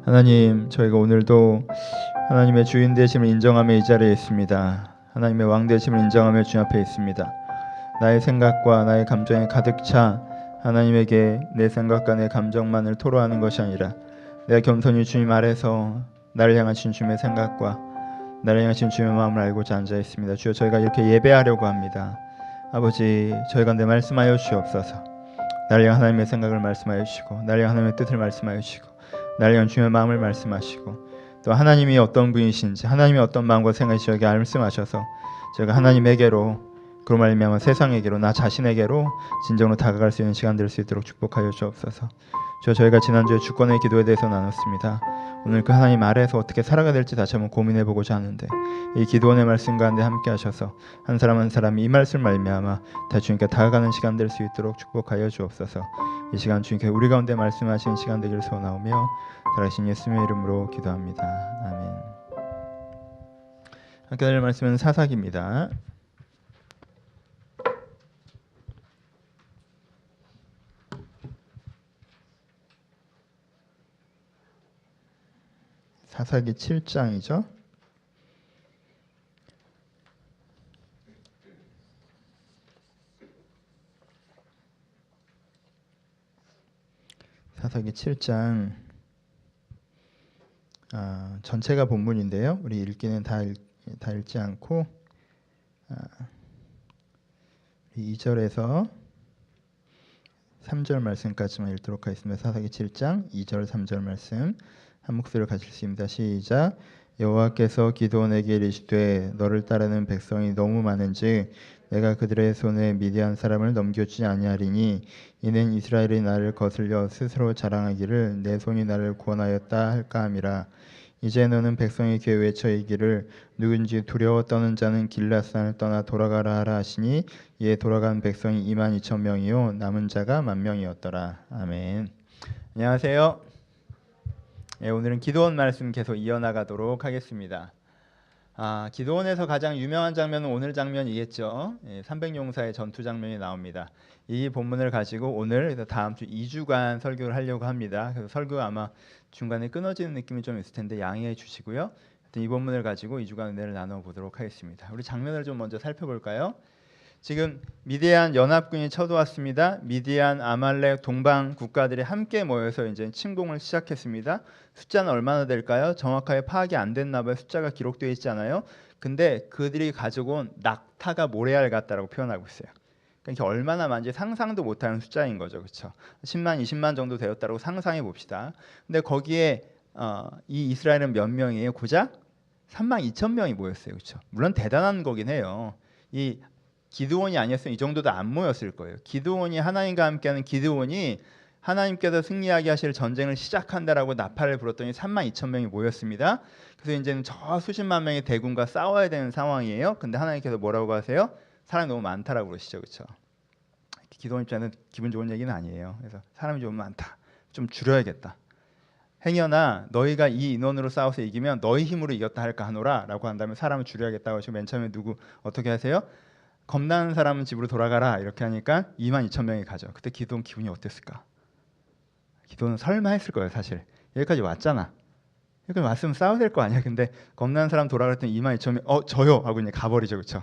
하나님, 저희가 오늘도 하나님의 주인 되심을 인정하며 이 자리에 있습니다. 하나님의 왕 되심을 인정하며 주님 앞에 있습니다. 나의 생각과 나의 감정에 가득 차 하나님에게 내 생각과 내 감정만을 토로하는 것이 아니라 내가 겸손히 주님 아래서 나를 향하신 주님의 생각과 나를 향하신 주님의 마음을 알고자 앉아 있습니다. 주여, 저희가 이렇게 예배하려고 합니다. 아버지, 저희 가운데 말씀하여 주옵소서. 나를 향한 하나님의 생각을 말씀하여 주시고, 나를 향한 하나님의 뜻을 말씀하여 주시고, 나를 향한 주님의 마음을 말씀하시고, 또 하나님이 어떤 분이신지, 하나님이 어떤 마음과 생각이 저에게 말씀하셔서 제가 하나님에게로, 그로 말미암아 세상에게로, 나 자신에게로 진정으로 다가갈 수 있는 시간 될 수 있도록 축복하여 주옵소서. 저희가 지난주에 주권의 기도에 대해서 나눴습니다. 오늘 그 하나님 아래에서 어떻게 살아가야 될지 다시 한번 고민해보고자 하는데, 이 기도원의 말씀 가운데 함께 하셔서 한 사람 한 사람이 이 말씀 말미암아 다 주님께 다가가는 시간 될 수 있도록 축복하여 주옵소서. 이 시간 주님께 우리 가운데 말씀하시는 시간 되기를 소원하오며 살아계신 예수님의 이름으로 기도합니다. 아멘. 함께 들을 말씀은 사사기입니다. 사사기 7장이죠. 사사기 7장 전체가 본문인데요. 우리 읽기는 다 읽지 않고 2절에서 3절 말씀까지만 읽도록 하겠습니다. 사사기 7장 2절 3절 말씀 한 목소리로 가실 수 있습니다. 시작. 여호와께서 기드온에게 이르시되 너를 따르는 백성이 너무 많은즉 내가 그들의 손에 미디안 사람을 넘겨주지 아니하리니 이는 이스라엘이 나를 거슬려 스스로 자랑하기를 내 손이 나를 구원하였다 할까 함이라. 이제 너는 백성의 귀에 외쳐 이기를 누군지 두려워 떠는 자는 길앗산을 떠나 돌아가라 하라 하시니 이에 돌아간 백성이 22,000명이요 남은 자가 10,000명이었더라. 아멘. 안녕하세요. 오늘은 기드온 말씀 계속 이어나가도록 하겠습니다. 기드온에서 가장 유명한 장면은 오늘 장면이겠죠. 300용사의 전투 장면이 나옵니다. 이 본문을 가지고 오늘 다음 주 2주간 설교를 하려고 합니다. 그래서 설교가 아마 중간에 끊어지는 느낌이 좀 있을 텐데 양해해 주시고요. 이 본문을 가지고 2주간 은혜를 나눠보도록 하겠습니다. 우리 장면을 좀 먼저 살펴볼까요? 지금 미디안 연합군이 쳐들어왔습니다. 미디안, 아말렉, 동방 국가들이 함께 모여서 이제 침공을 시작했습니다. 숫자는 얼마나 될까요? 정확하게 파악이 안 됐나 봐요. 숫자가 기록되어 있지 않아요. 근데 그들이 가지고 온 낙타가 모래알 같다라고 표현하고 있어요. 그러니까 얼마나 많은지 상상도 못하는 숫자인 거죠. 그렇죠? 10만, 20만 정도 되었다고 상상해 봅시다. 근데 거기에 이 이스라엘은 몇 명이에요? 고작 32,000명이 모였어요. 그렇죠? 물론 대단한 거긴 해요. 이 기드온이 아니었으면 이 정도도 안 모였을 거예요. 기드온이 하나님과 함께하는 기드온이 하나님께서 승리하게 하실 전쟁을 시작한다라고 나팔을 불었더니 32,000명이 모였습니다. 그래서 이제는 저 수십만 명의 대군과 싸워야 되는 상황이에요. 근데 하나님께서 뭐라고 하세요? 사람이 너무 많다라고 그러시죠. 그렇죠? 기드온 입장에는 기분 좋은 얘기는 아니에요. 그래서 사람이 좀 많다. 좀 줄여야겠다. 행여나 너희가 이 인원으로 싸워서 이기면 너희 힘으로 이겼다 할까 하노라 라고 한다면 사람을 줄여야겠다고 하시고 맨 처음에 누구 어떻게 하세요? 겁나는 사람은 집으로 돌아가라 이렇게 하니까 22,000명이 가죠. 그때 기드온 기분이 어땠을까? 기드온은 설마 했을 거예요. 사실 여기까지 왔잖아. 여기까지 왔으면 싸워야 될 거 아니야. 근데 겁나는 사람 돌아갔더니 22,000명 저요 하고 이제 가버리죠. 그렇죠?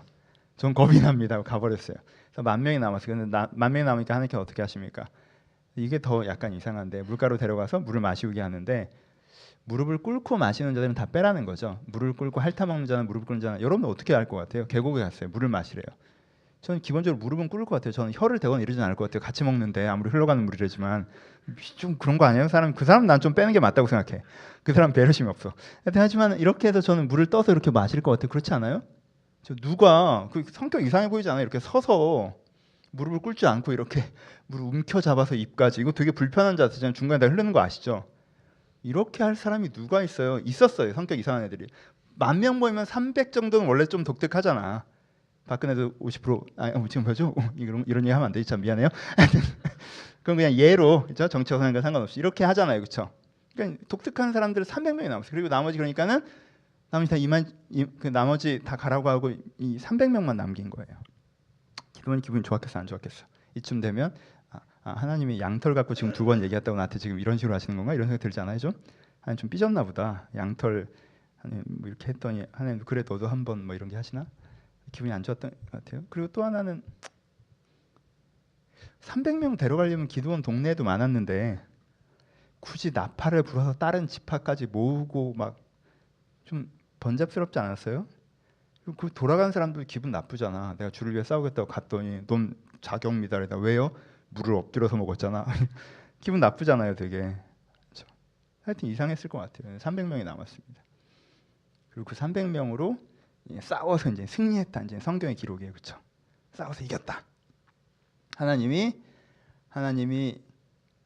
전 겁이 납니다 하고 가버렸어요. 그래서 10,000명이 남았어요. 근데 10,000명이 남으니까 하나님께서 어떻게 하십니까? 이게 더 약간 이상한데 물가로 데려가서 물을 마시게 하는데 무릎을 꿇고 마시는 자들은 다 빼라는 거죠. 물을 꿇고 핥아먹는 자는 무릎 꿇는 자는 여러분 어떻게 알 것 같아요? 계곡에 갔어요. 물을 마시래요. 저는 기본적으로 무릎은 꿇을 것 같아요. 저는 혀를 대거나 이러진 않을 것 같아요. 같이 먹는데 아무리 흘러가는 물이라지만 좀 그런 거 아니에요? 그 사람 난 좀 빼는 게 맞다고 생각해. 그 사람 배려심이 없어. 하지만 이렇게 해서 저는 물을 떠서 이렇게 마실 것 같아요. 그렇지 않아요? 저 누가 그 성격 이상해 보이지 않아요? 이렇게 서서 무릎을 꿇지 않고 이렇게 물을 움켜 잡아서 입까지 이거 되게 불편한 자세잖아요. 중간에 다 흐르는 거 아시죠? 이렇게 할 사람이 누가 있어요? 있었어요. 성격 이상한 애들이. 10,000명 모이면 300 정도는 원래 좀 독특하잖아. 박근혜도 50% 지금 뭐죠? 이런 얘기 하면 안 되지. 참 미안해요. 그럼 그냥 예로 그렇죠? 정치적 성향과 상관없이 이렇게 하잖아요. 그렇죠? 그러니까 독특한 사람들은 300명이 남았어요. 그리고 나머지 그러니까는 나머지 다 가라고 하고 이 300명만 남긴 거예요. 기분이 좋았겠어 안 좋았겠어? 이쯤 되면 하나님이 양털 갖고 지금 2번 얘기했다고 나한테 지금 이런 식으로 하시는 건가? 이런 생각 들지 않아요 좀? 하나님 좀 삐졌나 보다. 양털 하나님 뭐 이렇게 했더니 하나님 그래 너도 한번 뭐 이런 게 하시나? 기분이 안 좋았던 것 같아요. 그리고 또 하나는 300명 데려가려면 기드온 동네에도 많았는데 굳이 나팔을 불어서 다른 지파까지 모으고 막 좀 번잡스럽지 않았어요? 그 돌아간 사람도 기분 나쁘잖아. 내가 주를 위해 싸우겠다고 갔더니 넌 자격 미달이다. 왜요? 물을 엎드려서 먹었잖아. 기분 나쁘잖아요, 되게. 그렇죠? 하여튼 이상했을 것 같아요. 300명이 남았습니다. 그리고 그 300명으로 싸워서 이제 승리했다. 이제 성경의 기록이에요, 그렇죠? 싸워서 이겼다. 하나님이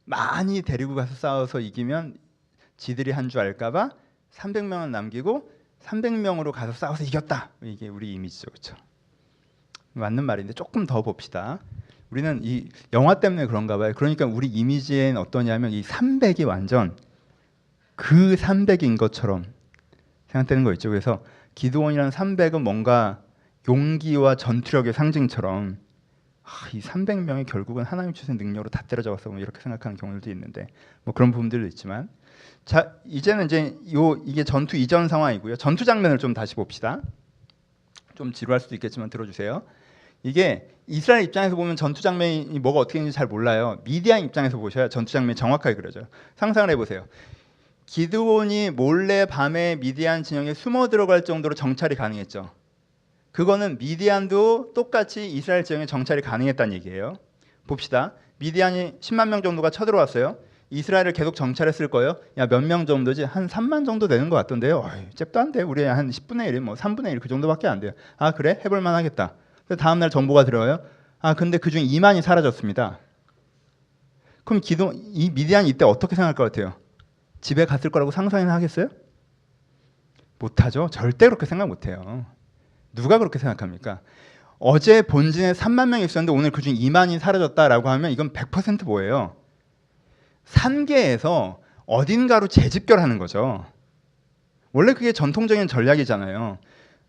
많이 데리고 가서 싸워서 이기면 지들이 한 줄 알까봐 300명을 남기고 300명으로 가서 싸워서 이겼다. 이게 우리 이미지죠, 그렇죠? 맞는 말인데 조금 더 봅시다. 우리는 이 영화 때문에 그런가 봐요. 그러니까 우리 이미지엔 어떠냐면 이 300이 완전 그 300인 것처럼 생각되는 거 있죠. 그래서 기드온이라는 300은 뭔가 용기와 전투력의 상징처럼 이 300명이 결국은 하나님 주신 능력으로 다 때려잡았어 뭐 이렇게 생각하는 경우들도 있는데 뭐 그런 부분들도 있지만 자 이제는 이제 이게 전투 이전 상황이고요. 전투 장면을 좀 다시 봅시다. 좀 지루할 수도 있겠지만 들어주세요. 이게 이스라엘 입장에서 보면 전투 장면이 뭐가 어떻게 있는지 잘 몰라요. 미디안 입장에서 보셔야 전투 장면이 정확하게 그려져요. 상상을 해보세요. 기드온이 몰래 밤에 미디안 진영에 숨어 들어갈 정도로 정찰이 가능했죠. 그거는 미디안도 똑같이 이스라엘 지역에 정찰이 가능했다는 얘기예요. 봅시다. 미디안이 10만 명 정도가 쳐들어왔어요. 이스라엘을 계속 정찰했을 거예요. 야, 몇 명 정도지? 한 3만 정도 되는 것 같던데요. 잽도 안 돼. 우리 한 10분의 1, 뭐 3분의 1 그 정도밖에 안 돼요. 아 그래? 해볼만 하겠다. 다음 날 정보가 들어요. 아 근데 그중 2만이 사라졌습니다. 그럼 이 미디안이 이때 어떻게 생각할 것 같아요? 집에 갔을 거라고 상상이나 하겠어요? 못하죠. 절대 그렇게 생각 못해요. 누가 그렇게 생각합니까? 어제 본진에 3만 명이 있었는데 오늘 그중 2만이 사라졌다라고 하면 이건 100% 뭐예요? 산계에서 어딘가로 재집결하는 거죠. 원래 그게 전통적인 전략이잖아요.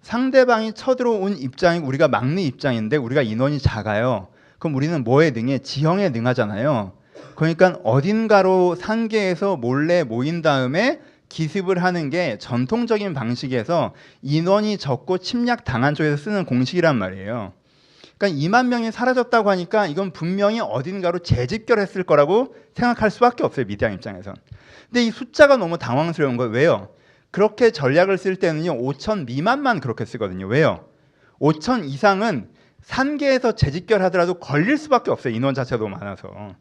상대방이 쳐들어온 입장이 우리가 막는 입장인데 우리가 인원이 작아요. 그럼 우리는 뭐에 능해? 지형에 능하잖아요. 그러니까 어딘가로 산계에서 몰래 모인 다음에 기습을 하는 게 전통적인 방식에서 인원이 적고 침략 당한 쪽에서 쓰는 공식이란 말이에요. 그러니까 2만 명이 사라졌다고 하니까 이건 분명히 어딘가로 재집결했을 거라고 생각할 수밖에 없어요. 미디안 입장에선. 근데 이 숫자가 너무 당황스러운 거예요. 왜요? 그렇게 전략을 쓸 때는요. 5천 미만만 그렇게 쓰거든요. 왜요? 5천 이상은 산계에서 재집결하더라도 걸릴 수밖에 없어요. 인원 자체가 너무 많아서.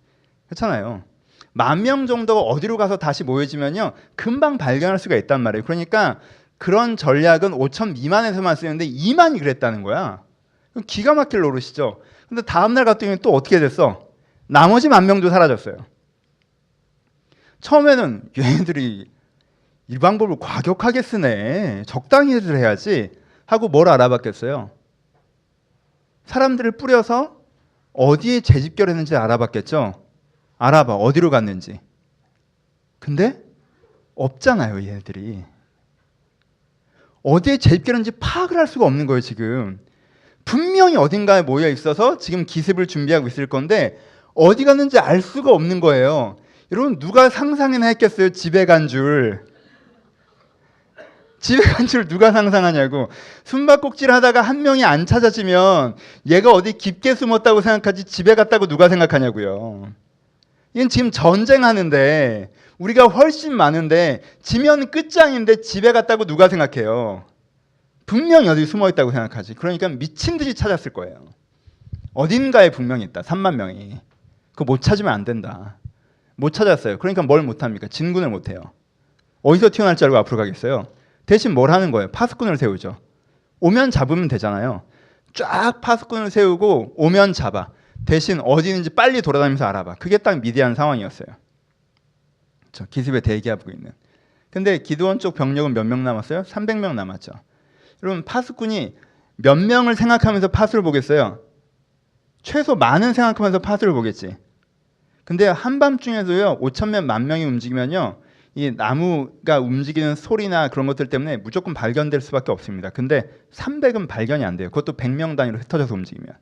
그렇잖아요. 10,000명 정도가 어디로 가서 다시 모여지면요. 금방 발견할 수가 있단 말이에요. 그러니까 그런 전략은 5천 미만에서만 쓰는데 2만이 그랬다는 거야. 기가 막힐 노릇이죠. 근데 다음날 갔더니 또 어떻게 됐어? 나머지 10,000명도 사라졌어요. 처음에는 얘네들이 이 방법을 과격하게 쓰네. 적당히 해야지 하고 뭘 알아봤겠어요? 사람들을 뿌려서 어디에 재집결했는지 알아봤겠죠? 알아봐. 어디로 갔는지. 근데 없잖아요. 얘네들이. 어디에 재집결했는지 파악을 할 수가 없는 거예요. 지금. 분명히 어딘가에 모여 있어서 지금 기습을 준비하고 있을 건데 어디 갔는지 알 수가 없는 거예요. 여러분 누가 상상이나 했겠어요? 집에 간 줄. 집에 간 줄 누가 상상하냐고. 숨바꼭질 하다가 한 명이 안 찾아지면 얘가 어디 깊게 숨었다고 생각하지 집에 갔다고 누가 생각하냐고요. 이건 지금 전쟁하는데 우리가 훨씬 많은데 지면 끝장인데 집에 갔다고 누가 생각해요. 분명히 어디 숨어있다고 생각하지. 그러니까 미친 듯이 찾았을 거예요. 어딘가에 분명히 있다. 3만 명이. 그거 못 찾으면 안 된다. 못 찾았어요. 그러니까 뭘 못합니까? 진군을 못해요. 어디서 튀어나올 줄 알고 앞으로 가겠어요? 대신 뭘 하는 거예요? 파수꾼을 세우죠. 오면 잡으면 되잖아요. 쫙 파수꾼을 세우고 오면 잡아. 대신 어디 있는지 빨리 돌아다니면서 알아봐. 그게 딱 미디안 상황이었어요. 그렇죠? 기습에 대기하고 있는. 근데 기드온 쪽 병력은 몇 명 남았어요? 300명 남았죠. 여러분 파수꾼이 몇 명을 생각하면서 파수를 보겠어요? 최소 많은 생각하면서 파수를 보겠지. 근데 한밤중에도요 5,000명, 10,000명이 움직이면요 이 나무가 움직이는 소리나 그런 것들 때문에 무조건 발견될 수밖에 없습니다. 근데 300은 발견이 안 돼요. 그것도 100명 단위로 흩어져서 움직이면.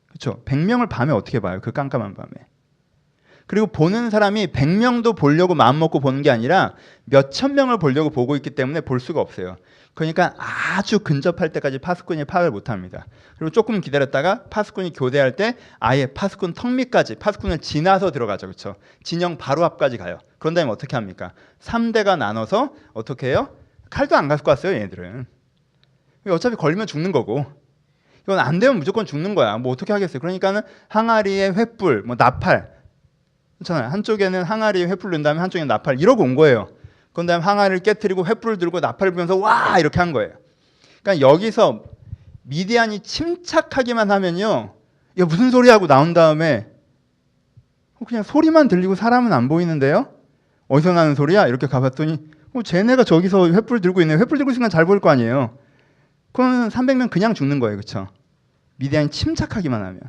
그렇죠? 100명을 밤에 어떻게 봐요? 그 깜깜한 밤에. 그리고 보는 사람이 100명도 보려고 마음먹고 보는 게 아니라 몇천 명을 보려고 보고 있기 때문에 볼 수가 없어요. 그러니까 아주 근접할 때까지 파수꾼이 파악을 못합니다. 그리고 조금 기다렸다가 파수꾼이 교대할 때 아예 파수꾼 턱 밑까지, 파수꾼을 지나서 들어가죠. 그렇죠? 진영 바로 앞까지 가요. 그런 다음에 어떻게 합니까? 3대가 나눠서 어떻게 해요? 칼도 안 갖고 왔어요. 얘네들은. 어차피 걸리면 죽는 거고, 이건 안 되면 무조건 죽는 거야. 뭐 어떻게 하겠어요? 그러니까는 항아리에 횃불, 뭐 나팔, 그렇잖아요. 한쪽에는 항아리에 횃불 넣은 다음에 한쪽에는 나팔, 이러고 온 거예요. 그런 다음에 항아리를 깨트리고 횃불을 들고 나팔을 불면서 와 이렇게 한 거예요. 그러니까 여기서 미디안이 침착하기만 하면요, 야 무슨 소리 하고 나온 다음에 그냥 소리만 들리고 사람은 안 보이는데요? 어디서 나는 소리야? 이렇게 가봤더니 쟤네가 저기서 횃불 들고 있네. 횃불 들고 있으면 잘 보일 거 아니에요. 그러면 300명 그냥 죽는 거예요. 그렇죠? 미디안이 침착하기만 하면.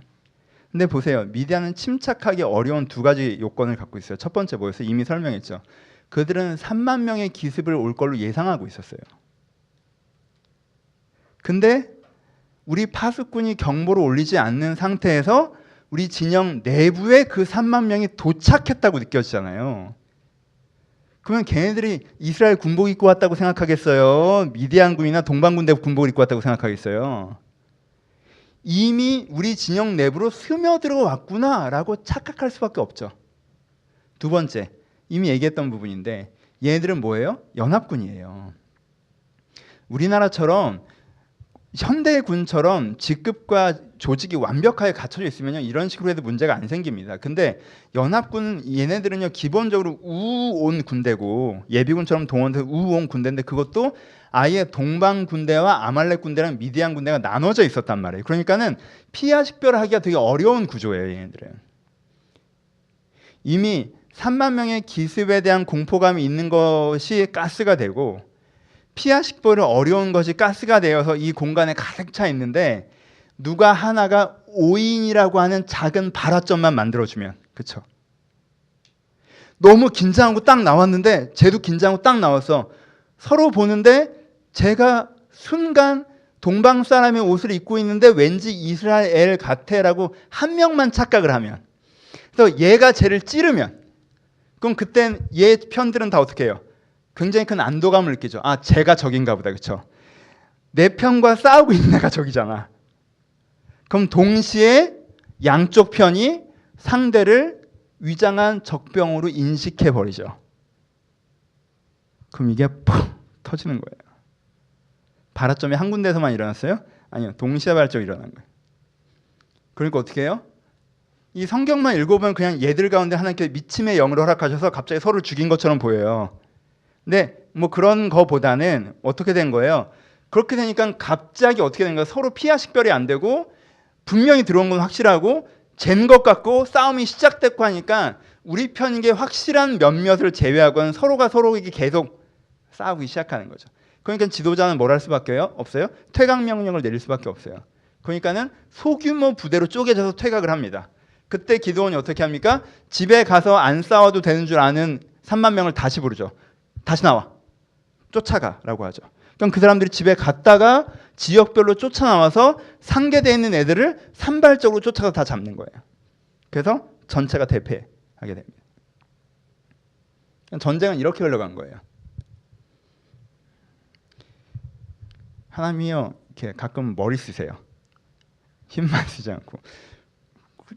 근데 보세요. 미디안은 침착하기 어려운 두 가지 요건을 갖고 있어요. 첫 번째 뭐였어요? 이미 설명했죠. 그들은 3만 명의 기습을 올 걸로 예상하고 있었어요. 근데 우리 파수꾼이 경보를 올리지 않는 상태에서 우리 진영 내부에 그 3만 명이 도착했다고 느껴지잖아요. 그러면 걔네들이 이스라엘 군복 입고 왔다고 생각하겠어요? 미디안 군이나 동방 군대 군복을 입고 왔다고 생각하겠어요? 이미 우리 진영 내부로 스며들어 왔구나라고 착각할 수밖에 없죠. 두 번째, 이미 얘기했던 부분인데 얘네들은 뭐예요? 연합군이에요. 우리나라처럼 현대군처럼 직급과 조직이 완벽하게 갖춰져 있으면 이런 식으로 해도 문제가 안 생깁니다. 근데 연합군 얘네들은요 기본적으로 우온 군대고 예비군처럼 동원돼서 우온 군대인데 그것도 아예 동방 군대와 아말렉 군대랑 미디안 군대가 나눠져 있었단 말이에요. 그러니까는 피하 식별하기가 되게 어려운 구조예요. 얘네들은 이미 3만 명의 기습에 대한 공포감이 있는 것이 가스가 되고 피하 식별이 어려운 것이 가스가 되어서 이 공간에 가득 차 있는데 누가 하나가 오인이라고 하는 작은 발화점만 만들어주면, 그렇죠? 너무 긴장하고 딱 나왔는데 쟤도 긴장하고 딱 나왔어. 서로 보는데 제가 순간 동방 사람의 옷을 입고 있는데 왠지 이스라엘 같애라고 한 명만 착각을 하면, 그래서 얘가 쟤를 찌르면, 그럼 그땐 얘 편들은 다 어떻게 해요? 굉장히 큰 안도감을 느끼죠. 아, 쟤가 적인가 보다. 그렇죠? 내 편과 싸우고 있는 애가 적이잖아. 그럼 동시에 양쪽 편이 상대를 위장한 적병으로 인식해 버리죠. 그럼 이게 퍽 터지는 거예요. 발화점이 한 군데에서만 일어났어요? 아니요. 동시에 발전이 일어난 거예요. 그러니까 어떻게 해요? 이 성경만 읽어보면 그냥 얘들 가운데 하나님께 미침의 영을 허락하셔서 갑자기 서로를 죽인 것처럼 보여요. 근데 뭐 그런 거보다는 어떻게 된 거예요? 그렇게 되니까 갑자기 어떻게 된 거예요? 서로 피하 식별이 안 되고 분명히 들어온 건 확실하고 잰 것 같고 싸움이 시작됐고 하니까 우리 편인 게 확실한 몇몇을 제외하고는 서로가 서로에게 계속 싸우기 시작하는 거죠. 그러니까 지도자는 뭘 할 수밖에 없어요? 퇴각 명령을 내릴 수밖에 없어요. 그러니까는 소규모 부대로 쪼개져서 퇴각을 합니다. 그때 기드온이 어떻게 합니까? 집에 가서 안 싸워도 되는 줄 아는 3만 명을 다시 부르죠. 다시 나와. 쫓아가라고 하죠. 그럼 그 사람들이 집에 갔다가 지역별로 쫓아나와서 상계되어 있는 애들을 산발적으로 쫓아서 다 잡는 거예요. 그래서 전체가 대패하게 됩니다. 전쟁은 이렇게 흘러간 거예요. 하나님이요, 이렇게 가끔 머리 쓰세요. 힘만 쓰지 않고.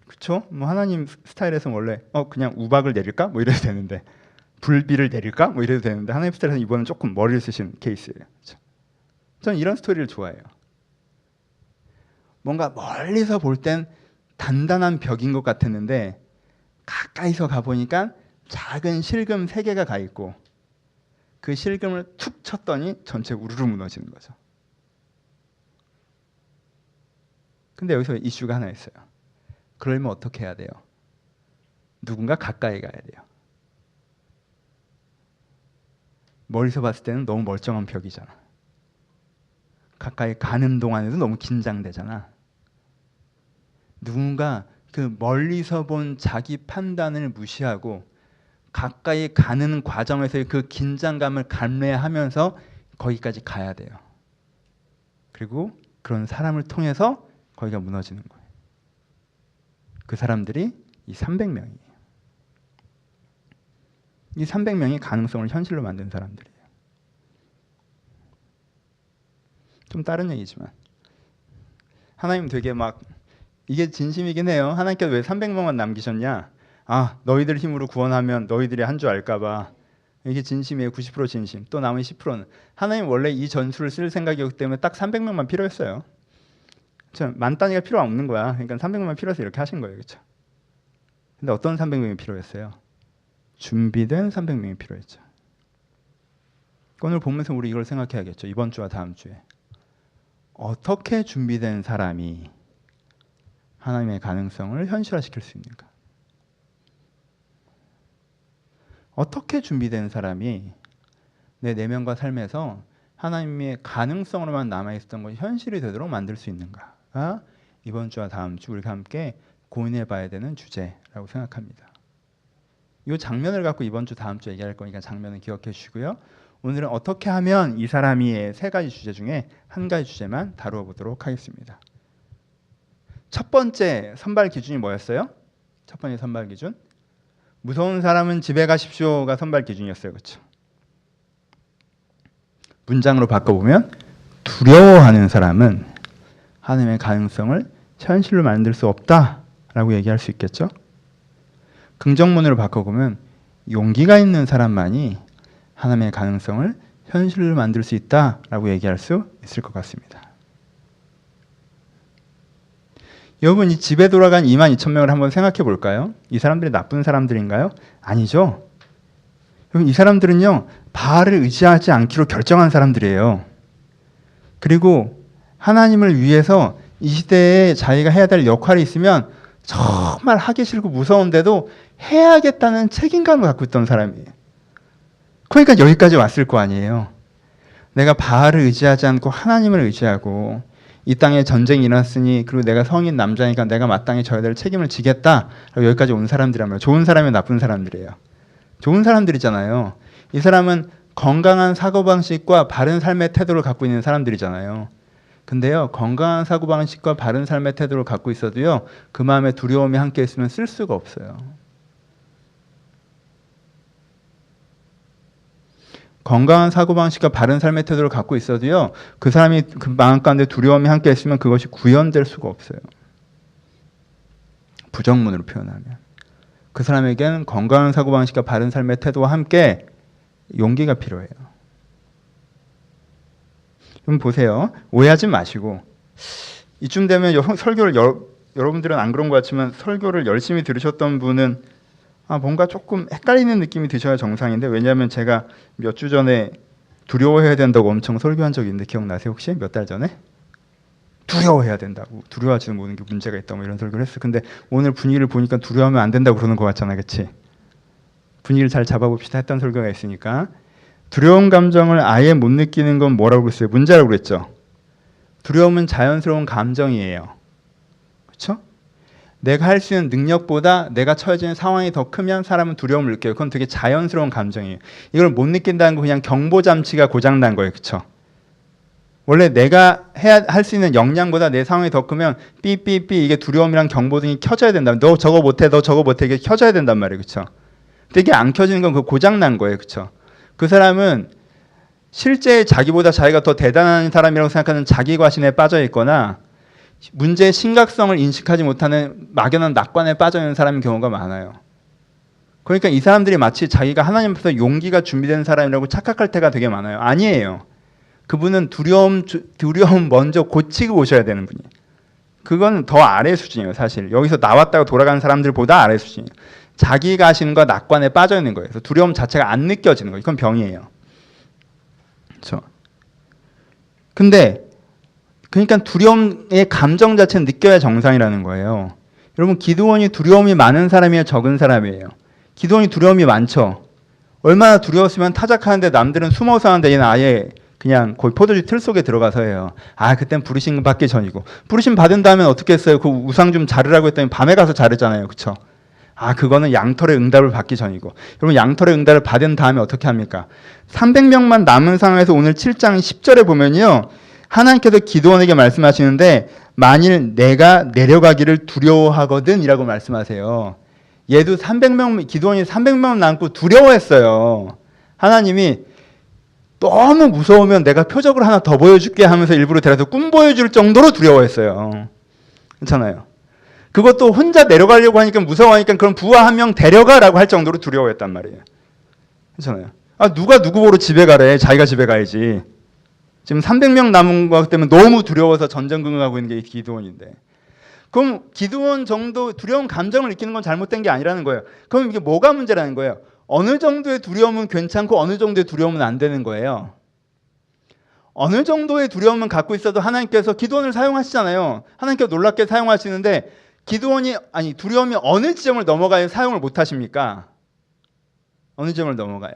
그렇죠? 뭐 하나님 스타일에서 원래 그냥 우박을 내릴까? 뭐 이래도 되는데, 불비를 내릴까? 뭐 이래도 되는데 하나님 스타일에서 이번엔 조금 머리를 쓰신 케이스예요. 그렇죠? 저는 이런 스토리를 좋아해요. 뭔가 멀리서 볼 땐 단단한 벽인 것 같았는데 가까이서 가보니까 작은 실금 3개가 가 있고 그 실금을 툭 쳤더니 전체 우르르 무너지는 거죠. 근데 여기서 이슈가 하나 있어요. 그러려면 어떻게 해야 돼요? 누군가 가까이 가야 돼요. 멀리서 봤을 때는 너무 멀쩡한 벽이잖아. 가까이 가는 동안에도 너무 긴장되잖아. 누군가 그 멀리서 본 자기 판단을 무시하고 가까이 가는 과정에서의 그 긴장감을 감내하면서 거기까지 가야 돼요. 그리고 그런 사람을 통해서 거기가 무너지는 거예요. 그 사람들이 이 300명이에요. 이 300명이 가능성을 현실로 만든 사람들이에요. 좀 다른 얘기지만 하나님 되게 막 이게 진심이긴 해요. 하나님께서 왜 300명만 남기셨냐? 아, 너희들 힘으로 구원하면 너희들이 한 줄 알까 봐. 이게 진심이에요. 90% 진심. 또 나머지 10%는 하나님 원래 이 전술을 쓸 생각이었기 때문에 딱 300명만 필요했어요. 만 단위가 필요 없는 거야. 그러니까 300명만 필요해서 이렇게 하신 거예요. 그렇죠? 근데 어떤 300명이 필요했어요? 준비된 300명이 필요했죠. 오늘 보면서 우리 이걸 생각해야겠죠. 이번 주와 다음 주에. 어떻게 준비된 사람이 하나님의 가능성을 현실화시킬 수 있는가? 어떻게 준비된 사람이 내 내면과 삶에서 하나님의 가능성으로만 남아있었던 것이 현실이 되도록 만들 수 있는가가 이번 주와 다음 주 우리가 함께 고민해 봐야 되는 주제라고 생각합니다. 이 장면을 갖고 이번 주 다음 주 얘기할 거니까 장면은 기억해 주시고요. 오늘은 어떻게 하면 이 사람이의 세 가지 주제 중에 한 가지 주제만 다루어 보도록 하겠습니다. 첫 번째 선발 기준이 뭐였어요? 첫 번째 선발 기준? 무서운 사람은 집에 가십시오가 선발 기준이었어요. 그렇죠? 문장으로 바꿔보면 두려워하는 사람은 하나님의 가능성을 현실로 만들 수 없다라고 얘기할 수 있겠죠? 긍정문으로 바꿔보면 용기가 있는 사람만이 하나님의 가능성을 현실로 만들 수 있다라고 얘기할 수 있을 것 같습니다. 여러분, 이 집에 돌아간 22,000명을 한번 생각해 볼까요? 이 사람들이 나쁜 사람들인가요? 아니죠. 여러분, 이 사람들은요, 바알을 의지하지 않기로 결정한 사람들이에요. 그리고 하나님을 위해서 이 시대에 자기가 해야 될 역할이 있으면 정말 하기 싫고 무서운데도 해야겠다는 책임감을 갖고 있던 사람이에요. 그러니까 여기까지 왔을 거 아니에요. 내가 바알을 의지하지 않고 하나님을 의지하고 이 땅에 전쟁이 일어났으니 그리고 내가 성인 남자니까 내가 마땅히 져야 될 책임을 지겠다. 여기까지 온 사람들이라면 좋은 사람이면 나쁜 사람들이에요. 좋은 사람들이잖아요. 이 사람은 건강한 사고방식과 바른 삶의 태도를 갖고 있는 사람들이잖아요. 근데요, 건강한 사고방식과 바른 삶의 태도를 갖고 있어도요, 그 마음에 두려움이 함께 있으면 쓸 수가 없어요. 건강한 사고방식과 바른 삶의 태도를 갖고 있어도요, 그 사람이 그 마음 가운데 두려움이 함께 있으면 그것이 구현될 수가 없어요. 부정문으로 표현하면. 그 사람에게는 건강한 사고방식과 바른 삶의 태도와 함께 용기가 필요해요. 좀 보세요. 오해하지 마시고, 이쯤 되면 설교를 여러분들은 안 그런 것 같지만 설교를 열심히 들으셨던 분은 뭔가 조금 헷갈리는 느낌이 드셔야 정상인데, 왜냐하면 제가 몇 주 전에 두려워해야 된다고 엄청 설교한 적이 있는데 기억나세요 혹시? 몇 달 전에? 두려워해야 된다고, 두려워하지는 모든 게 문제가 있다 뭐 이런 설교를 했어. 근데 오늘 분위기를 보니까 두려워하면 안 된다고 그러는 것 같잖아, 그렇지? 분위기를 잘 잡아봅시다 했던 설교가 있으니까. 두려운 감정을 아예 못 느끼는 건 뭐라고 그랬어요? 문제라고 그랬죠. 두려움은 자연스러운 감정이에요. 그렇죠? 내가 할 수 있는 능력보다 내가 처해지는 상황이 더 크면 사람은 두려움을 느껴요. 그건 되게 자연스러운 감정이에요. 이걸 못 느낀다는 건 그냥 경보 장치가 고장난 거예요. 그렇죠? 원래 내가 할 수 있는 역량보다 내 상황이 더 크면 삐삐삐 이게 두려움이랑 경보등이 켜져야 된다. 너 저거 못해, 너 저거 못해, 이게 켜져야 된단 말이에요. 그렇죠? 근데 이게 안 켜지는 건 그 고장난 거예요. 그렇죠? 그 사람은 실제 자기보다 자기가 더 대단한 사람이라고 생각하는 자기 과신에 빠져 있거나 문제의 심각성을 인식하지 못하는 막연한 낙관에 빠져 있는 사람인 경우가 많아요. 그러니까 이 사람들이 마치 자기가 하나님 앞에서 용기가 준비된 사람이라고 착각할 때가 되게 많아요. 아니에요. 그분은 두려움 먼저 고치고 오셔야 되는 분이에요. 그건 더 아래 수준이에요. 사실 여기서 나왔다가 돌아가는 사람들보다 아래 수준이에요. 자기 가신과 낙관에 빠져 있는 거예요. 그래서 두려움 자체가 안 느껴지는 거예요. 이건 병이에요. 그렇죠? 근데 그러니까 두려움의 감정 자체는 느껴야 정상이라는 거예요. 여러분, 기드온이 두려움이 많은 사람이에요, 적은 사람이에요? 기드온이 두려움이 많죠. 얼마나 두려웠으면 타작하는데 남들은 숨어서 하는데 얘는 아예 그냥 거의 포도주 틀 속에 들어가서 해요. 그땐 부르심 받기 전이고. 부르심 받은 다음에 어떻게 했어요? 그 우상 좀 자르라고 했더니 밤에 가서 자르잖아요. 그렇죠? 그거는 양털의 응답을 받기 전이고. 여러분, 양털의 응답을 받은 다음에 어떻게 합니까? 300명만 남은 상황에서 오늘 7장 10절에 보면요, 하나님께서 기드온에게 말씀하시는데 만일 내가 내려가기를 두려워하거든 이라고 말씀하세요. 얘도 300명, 기드온이 300명 남고 두려워했어요. 하나님이 너무 무서우면 내가 표적을 하나 더 보여줄게 하면서 일부러 데려서 꿈 보여줄 정도로 두려워했어요. 괜찮아요. 그것도 혼자 내려가려고 하니까 무서워하니까 그럼 부하 한 명 데려가라고 할 정도로 두려워했단 말이에요. 괜찮아요. 아, 누가 누구 보러 집에 가래. 자기가 집에 가야지. 지금 300명 남은 것 때문에 너무 두려워서 전전긍긍하고 있는 게 기드온인데. 그럼 기드온 정도 두려운 감정을 느끼는 건 잘못된 게 아니라는 거예요. 그럼 이게 뭐가 문제라는 거예요? 어느 정도의 두려움은 괜찮고 어느 정도의 두려움은 안 되는 거예요. 어느 정도의 두려움은 갖고 있어도 하나님께서 기드온을 사용하시잖아요. 하나님께서 놀랍게 사용하시는데 두려움이 어느 지점을 넘어가야 사용을 못 하십니까? 어느 지점을 넘어가야.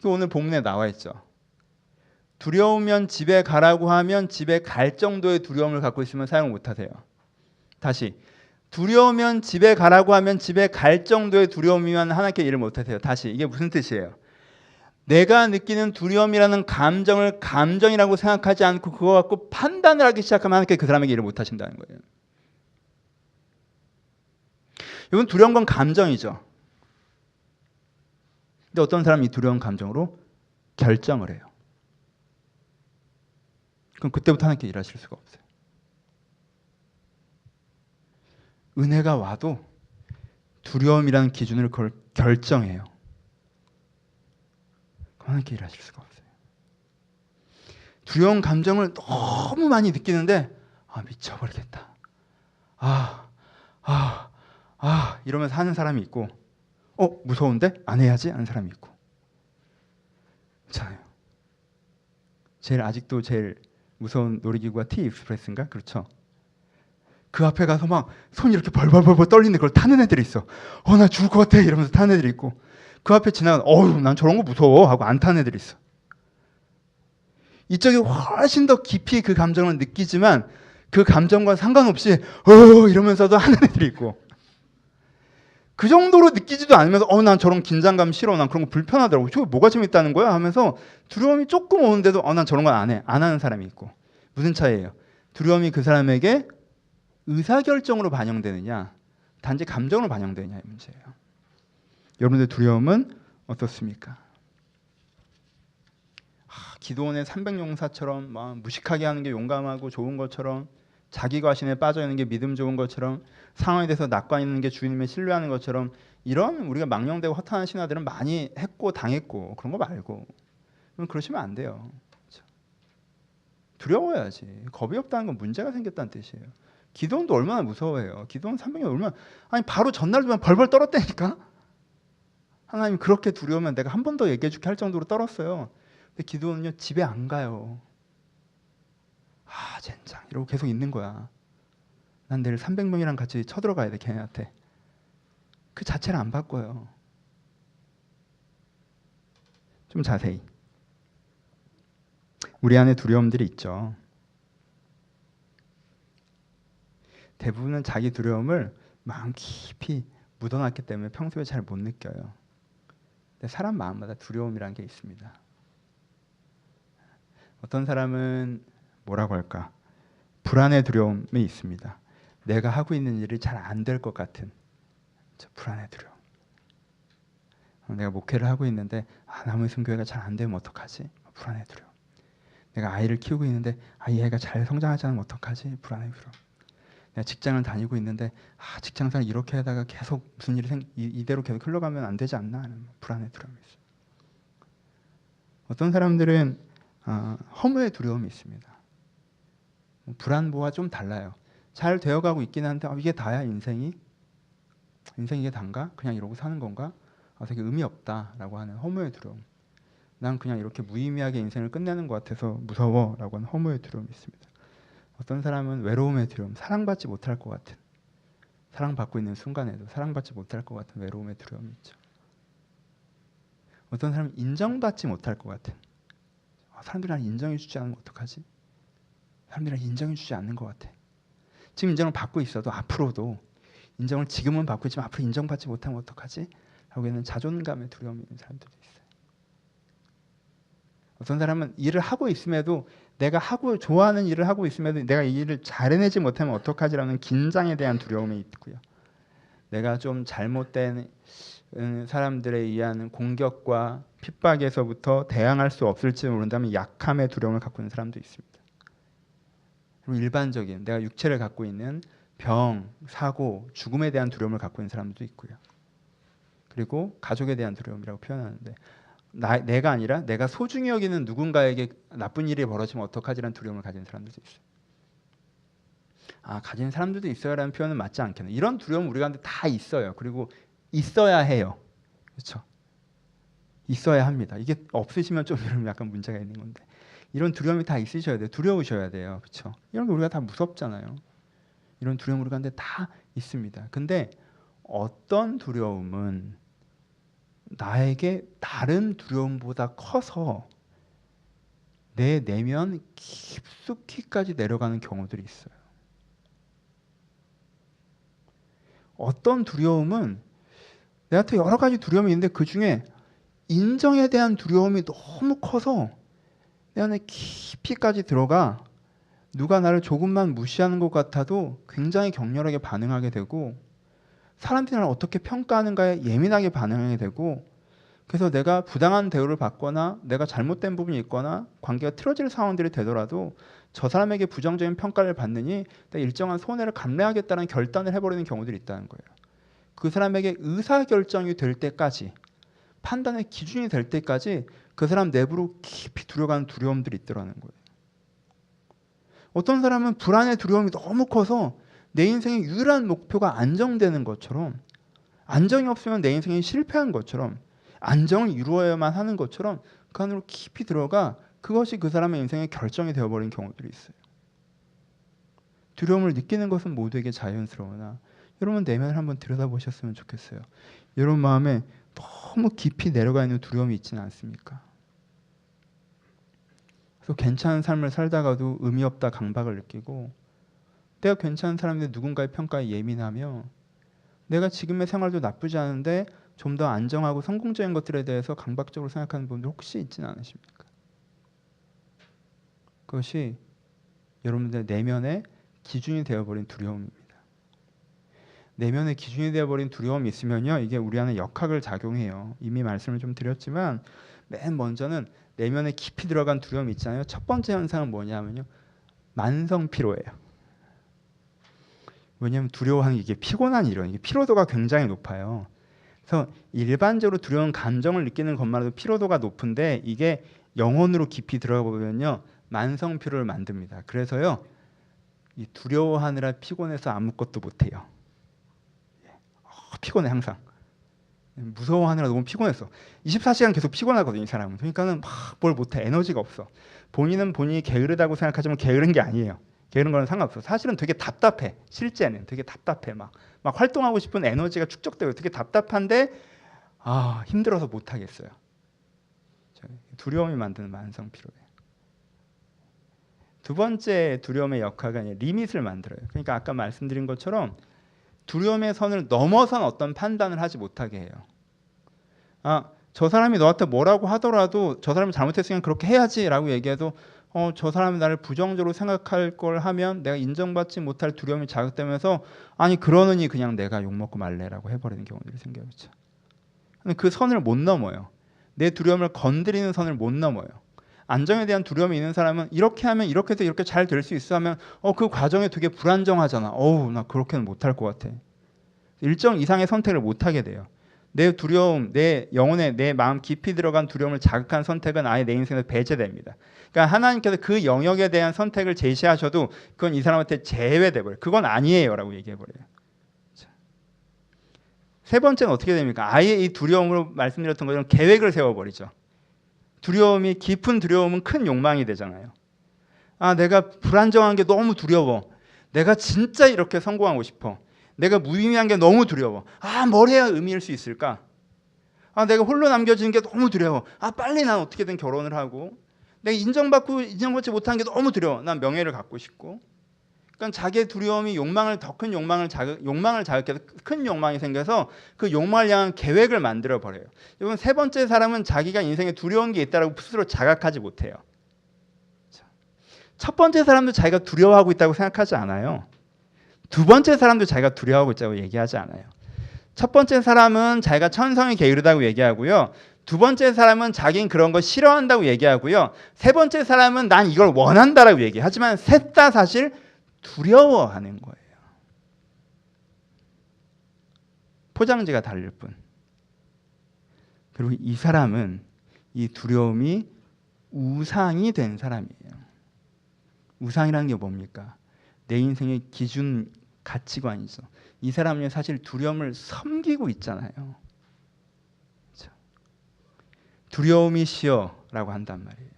오늘 본문에 나와 있죠. 두려우면 집에 가라고 하면 집에 갈 정도의 두려움을 갖고 있으면 사용을 못 하세요. 다시. 두려우면 집에 가라고 하면 집에 갈 정도의 두려움이면 하나님께 일을 못 하세요. 다시. 이게 무슨 뜻이에요? 내가 느끼는 두려움이라는 감정을 감정이라고 생각하지 않고 그거 갖고 판단을 하기 시작하면 하나님께 그 사람에게 일을 못 하신다는 거예요. 이건 두려운 건 감정이죠. 근데 어떤 사람이 이 두려운 감정으로 결정을 해요. 그럼 그때부터 하나님께 일하실 수가 없어요. 은혜가 와도 두려움이라는 기준을 그걸 결정해요. 하나님께 일하실 수가 없어요. 두려운 감정을 너무 많이 느끼는데 미쳐버리겠다. 이러면서 하는 사람이 있고 무서운데 안 해야지 하는 사람이 있고. 괜찮아요. 아직도 제일 무서운 놀이기구가 T-익스프레스인가? 그렇죠. 그 앞에 가서 막 손이 이렇게 벌벌벌 떨리는데 그걸 타는 애들이 있어. 나 죽을 것 같아 이러면서 타는 애들이 있고, 그 앞에 지나가면 난 저런 거 무서워 하고 안 타는 애들이 있어. 이쪽이 훨씬 더 깊이 그 감정을 느끼지만 그 감정과 상관없이 이러면서도 하는 애들이 있고, 그 정도로 느끼지도 않으면서 난 저런 긴장감 싫어, 난 그런 거 불편하더라고, 저게 뭐가 재밌다는 거야 하면서 두려움이 조금 오는데도 난 저런 건 안 해, 안 하는 사람이 있고. 무슨 차이예요? 두려움이 그 사람에게 의사결정으로 반영되느냐 단지 감정으로 반영되느냐의 문제예요. 여러분들 두려움은 어떻습니까? 기드온의 300용사처럼 막 무식하게 하는 게 용감하고 좋은 것처럼, 자기 과신에 빠져 있는 게 믿음 좋은 것처럼, 상황에 대해서 낙관 있는 게 주님을 신뢰하는 것처럼, 이런 우리가 망령되고 허탄한 신화들은 많이 했고 당했고 그런 거 말고 그러시면 안 돼요. 그렇죠? 두려워야지. 겁이 없다는 건 문제가 생겼다는 뜻이에요. 기드온도 얼마나 무서워해요. 기드온 300년 얼마나, 바로 전날 되면 벌벌 떨었다니까. 하나님 그렇게 두려우면 내가 한 번 더 얘기해 줄게 할 정도로 떨었어요. 근데 기드온은요 집에 안 가요. 젠장 이러고 계속 있는 거야. 난 내일 300명이랑 같이 쳐들어가야 돼 걔네한테. 그 자체를 안 바꿔요. 좀 자세히. 우리 안에 두려움들이 있죠. 대부분은 자기 두려움을 마음 깊이 묻어놨기 때문에 평소에 잘 못 느껴요. 근데 사람 마음마다 두려움이라는 게 있습니다. 어떤 사람은 뭐라고 할까? 불안의 두려움이 있습니다. 내가 하고 있는 일이 잘 안 될 것 같은 불안의 두려움. 내가 목회를 하고 있는데 남의성 교회가 잘 안 되면 어떡하지? 불안의 두려움. 내가 아이를 키우고 있는데 이 애가 잘 성장하지 않으면 어떡하지? 불안의 두려움. 내가 직장을 다니고 있는데 직장생활 이렇게 하다가 계속 무슨 일이 이대로 계속 흘러가면 안 되지 않나 하는 불안의 두려움이 있어요. 어떤 사람들은 허무의 두려움이 있습니다. 불안보와 좀 달라요. 잘 되어가고 있긴 한데 이게 다야 인생이? 인생이 이게 단가? 그냥 이러고 사는 건가? 되게 의미 없다라고 하는 허무의 두려움. 난 그냥 이렇게 무의미하게 인생을 끝내는 것 같아서 무서워라고 하는 허무의 두려움이 있습니다. 어떤 사람은 외로움의 두려움, 사랑받지 못할 것 같은, 사랑받고 있는 순간에도 사랑받지 못할 것 같은 외로움의 두려움이 있죠. 어떤 사람은 인정받지 못할 것 같은, 사람들이 나를 인정해주지 않으면 어떡하지? 사람들이 나를 인정해주지 않는 것 같아. 지금 인정을 받고 있어도 앞으로도 인정을 지금은 받고 있지만 앞으로 인정받지 못하면 어떡하지? 하고 있는 자존감의 두려움이 있는 사람들도 있어요. 어떤 사람은 일을 하고 있음에도, 내가 하고 좋아하는 일을 하고 있음에도 내가 이 일을 잘 해내지 못하면 어떡하지라는 긴장에 대한 두려움이 있고요. 내가 좀 잘못된 사람들에 의한 공격과 핍박에서부터 대항할 수 없을지 모른다면 약함의 두려움을 갖고 있는 사람도 있습니다. 그리고 일반적인 내가 육체를 갖고 있는 병, 사고, 죽음에 대한 두려움을 갖고 있는 사람도 있고요. 그리고 가족에 대한 두려움이라고 표현하는데 내가 아니라 내가 소중히 여기는 누군가에게 나쁜 일이 벌어지면 어떡하지라는 두려움을 가진 사람들도 있어요. 가진 사람들도 있어요라는 표현은 맞지 않겠네. 이런 두려움 우리가 다 있어요. 그리고 있어야 해요. 그렇죠? 있어야 합니다. 이게 없으시면 좀 이런 약간 문제가 있는 건데 이런 두려움이 다 있으셔야 돼요. 두려우셔야 돼요. 그렇죠? 이런 게 우리가 다 무섭잖아요. 이런 두려움 우리가 다 있습니다. 근데 어떤 두려움은 나에게 다른 두려움보다 커서 내 내면 깊숙이까지 내려가는 경우들이 있어요. 어떤 두려움은 내가 또 여러 가지 두려움이 있는데 그 중에 인정에 대한 두려움이 너무 커서 내 안에 깊이까지 들어가 누가 나를 조금만 무시하는 것 같아도 굉장히 격렬하게 반응하게 되고 사람들이 나를 어떻게 평가하는가에 예민하게 반응하게 되고 그래서 내가 부당한 대우를 받거나 내가 잘못된 부분이 있거나 관계가 틀어질 상황들이 되더라도 저 사람에게 부정적인 평가를 받느니 내가 일정한 손해를 감내하겠다는 결단을 해버리는 경우들이 있다는 거예요. 그 사람에게 의사결정이 될 때까지 판단의 기준이 될 때까지 그 사람 내부로 깊이 들어가는 두려움들이 있더라는 거예요. 어떤 사람은 불안의 두려움이 너무 커서 내 인생의 유일한 목표가 안정되는 것처럼 안정이 없으면 내 인생이 실패한 것처럼 안정을 이루어야만 하는 것처럼 그 안으로 깊이 들어가 그것이 그 사람의 인생의 결정이 되어버린 경우들이 있어요. 두려움을 느끼는 것은 모두에게 자연스러우나 여러분 내면을 한번 들여다보셨으면 좋겠어요. 여러분 마음에 너무 깊이 내려가 있는 두려움이 있지는 않습니까? 그래서 괜찮은 삶을 살다가도 의미 없다 강박을 느끼고 내가 괜찮은 사람인데 누군가의 평가에 예민하며 내가 지금의 생활도 나쁘지 않은데 좀 더 안정하고 성공적인 것들에 대해서 강박적으로 생각하는 분들 혹시 있지는 않으십니까? 그것이 여러분들 내면의 기준이 되어버린 두려움입니다. 내면의 기준이 되어버린 두려움이 있으면요, 이게 우리 안에 역학을 작용해요. 이미 말씀을 좀 드렸지만 맨 먼저는 내면에 깊이 들어간 두려움이 있잖아요. 첫 번째 현상은 뭐냐면요, 만성 피로예요. 왜냐하면 두려워하는 이게 피곤한 일이에요. 이게 피로도가 굉장히 높아요. 그래서 일반적으로 두려운 감정을 느끼는 것만으로도 피로도가 높은데 이게 영혼으로 깊이 들어가 보면요, 만성 피로를 만듭니다. 그래서요, 이 두려워하느라 피곤해서 아무것도 못해요. 피곤해 항상. 무서워하느라 너무 피곤했어. 24시간 계속 피곤하거든요, 이 사람은. 그러니까는 막 뭘 못해. 에너지가 없어. 본인은 본인이 게으르다고 생각하지만 게으른 게 아니에요. 게으른 거는 상관없어. 사실은 되게 답답해. 실제는 되게 답답해. 막 활동하고 싶은 에너지가 축적되고 되게 답답한데 힘들어서 못 하겠어요. 두려움이 만드는 만성 피로예요. 두 번째 두려움의 역할은 리밋을 만들어요. 그러니까 아까 말씀드린 것처럼 두려움의 선을 넘어선 어떤 판단을 하지 못하게 해요. 저 사람이 너한테 뭐라고 하더라도 저 사람이 잘못했으니까 그렇게 해야지라고 얘기해도 저 사람이 나를 부정적으로 생각할 걸 하면 내가 인정받지 못할 두려움이 자극되면서 그러느니 그냥 내가 욕먹고 말래라고 해버리는 경우들이 생겨요. 그렇죠? 근데 그 선을 못 넘어요. 내 두려움을 건드리는 선을 못 넘어요. 안정에 대한 두려움이 있는 사람은 이렇게 하면 이렇게 해서 이렇게 잘 될 수 있어 하면 그 과정이 되게 불안정하잖아. 나 그렇게는 못할 것 같아. 일정 이상의 선택을 못하게 돼요. 내 두려움, 내 영혼에 내 마음 깊이 들어간 두려움을 자극한 선택은 아예 내 인생에서 배제됩니다. 그러니까 하나님께서 그 영역에 대한 선택을 제시하셔도 그건 이 사람한테 제외돼 버려요. 그건 아니에요라고 얘기해 버려요. 세 번째는 어떻게 됩니까? 아예 이 두려움으로 말씀드렸던 것처럼 계획을 세워버리죠. 두려움이 깊은 두려움은 큰 욕망이 되잖아요. 내가 불안정한 게 너무 두려워. 내가 진짜 이렇게 성공하고 싶어. 내가 무의미한 게 너무 두려워. 뭘 해야 의미일 수 있을까? 내가 홀로 남겨지는 게 너무 두려워. 빨리 난 어떻게든 결혼을 하고 내가 인정받지 못하는 게 너무 두려워. 난 명예를 갖고 싶고. 그러니까 자기의 두려움이 더 큰 욕망을 자극해서 큰 욕망이 생겨서 그 욕망을 향한 계획을 만들어 버려요. 여러분, 세 번째 사람은 자기가 인생에 두려운 게 있다고 스스로 자각하지 못해요. 첫 번째 사람도 자기가 두려워하고 있다고 생각하지 않아요. 두 번째 사람도 자기가 두려워하고 있다고 얘기하지 않아요. 첫 번째 사람은 자기가 천성이 게으르다고 얘기하고요. 두 번째 사람은 자기는 그런 거 싫어한다고 얘기하고요. 세 번째 사람은 난 이걸 원한다라고 얘기해. 하지만 셋 다 사실 두려워하는 거예요. 포장지가 다를 뿐. 그리고 이 사람은 이 두려움이 우상이 된 사람이에요. 우상이라는 게 뭡니까? 내 인생의 기준 가치관이죠. 이 사람은 사실 두려움을 섬기고 있잖아요. 그렇죠? 두려움이시여라고 한단 말이에요.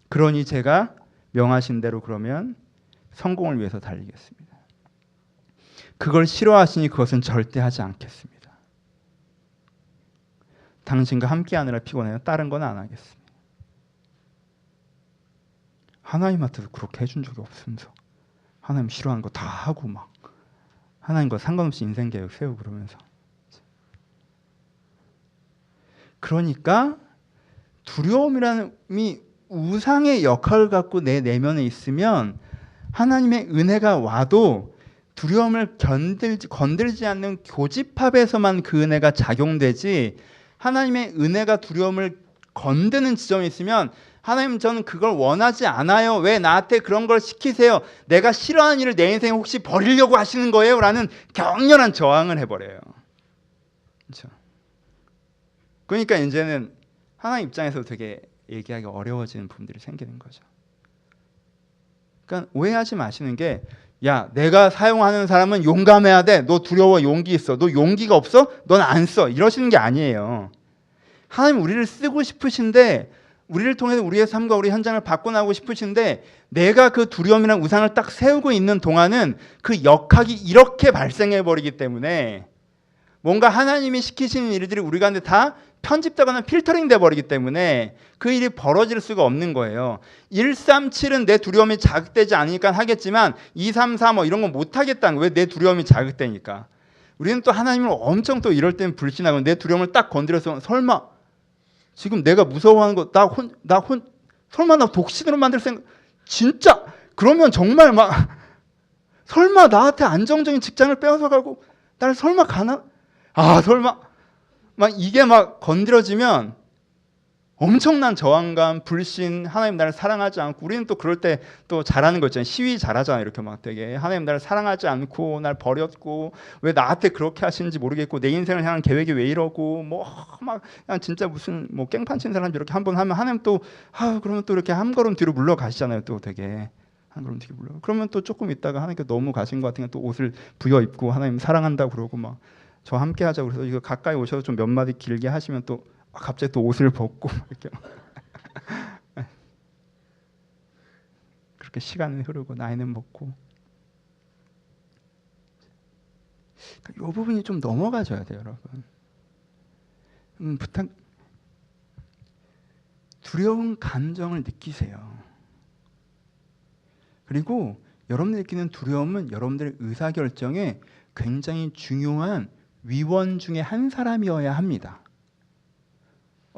그러니 제가 명하신 대로 그러면 성공을 위해서 달리겠습니다. 그걸 싫어하시니 그것은 절대 하지 않겠습니다. 당신과 함께하느라 피곤해요. 다른 건 안 하겠습니다. 하나님한테도 그렇게 해준 적이 없으면서 하나님 싫어하는 거 다 하고 막 하나님과 상관없이 인생 계획 세우고 그러면서. 그러니까 두려움이라는 우상의 역할을 갖고 내 내면에 있으면 하나님의 은혜가 와도 두려움을 건들지 않는 교집합에서만 그 은혜가 작용되지, 하나님의 은혜가 두려움을 건드는 지점이 있으면 하나님 저는 그걸 원하지 않아요. 왜 나한테 그런 걸 시키세요? 내가 싫어하는 일을 내 인생에 혹시 버리려고 하시는 거예요? 라는 격렬한 저항을 해버려요. 그렇죠? 그러니까 이제는 하나님 입장에서 되게 얘기하기 어려워지는 부분들이 생기는 거죠. 그러니까 오해하지 마시는 게, 야, 내가 사용하는 사람은 용감해야 돼. 너 두려워, 용기 있어. 너 용기가 없어? 넌 안 써. 이러시는 게 아니에요. 하나님 우리를 쓰고 싶으신데, 우리를 통해서 우리의 삶과 우리 현장을 바꿔나가고 싶으신데, 내가 그 두려움이랑 우상을 딱 세우고 있는 동안은 그 역학이 이렇게 발생해버리기 때문에 뭔가 하나님이 시키시는 일들이 우리 가운데 다 편집되거나 필터링 돼버리기 때문에 그 일이 벌어질 수가 없는 거예요. 137은 내 두려움이 자극되지 않으니까 하겠지만 234 뭐 이런 건 못하겠다는 거예요. 왜? 내 두려움이 자극되니까. 우리는 또 하나님을 엄청 또 이럴 때는 불신하고 내 두려움을 딱 건드려서 설마 지금 내가 무서워하는 거 설마 나 독신으로 만들 생각, 진짜 그러면 정말 막 설마 나한테 안정적인 직장을 빼앗아 가고 날 설마 설마 막 이게 막 건드려지면 엄청난 저항감, 불신, 하나님 나를 사랑하지 않고, 우리는 또 그럴 때 또 잘하는 거 있잖아요. 시위 잘하잖아요. 이렇게 막 되게 하나님 나를 사랑하지 않고 날 버렸고 왜 나한테 그렇게 하시는지 모르겠고 내 인생을 향한 계획이 왜 이러고 뭐 막 그냥 진짜 무슨 뭐 깽판 친 사람들 이렇게 한번 하면 하나님 또 그러면 또 이렇게 한 걸음 뒤로 물러가시잖아요. 또 되게 한 걸음 뒤로 물러. 그러면 또 조금 있다가 하나님께 너무 가신 것 같으니까 또 옷을 부여 입고 하나님 사랑한다고 그러고 막 저 함께 하자고 그래서 이거 가까이 오셔서 좀 몇 마디 길게 하시면 또 갑자기 또 옷을 벗고 이렇게 그렇게 시간은 흐르고 나이는 먹고, 그러니까 이 부분이 좀 넘어가줘야 돼요, 여러분. 부탁, 두려운 감정을 느끼세요. 그리고 여러분들이 느끼는 두려움은 여러분들의 의사결정에 굉장히 중요한 위원 중에 한 사람이어야 합니다.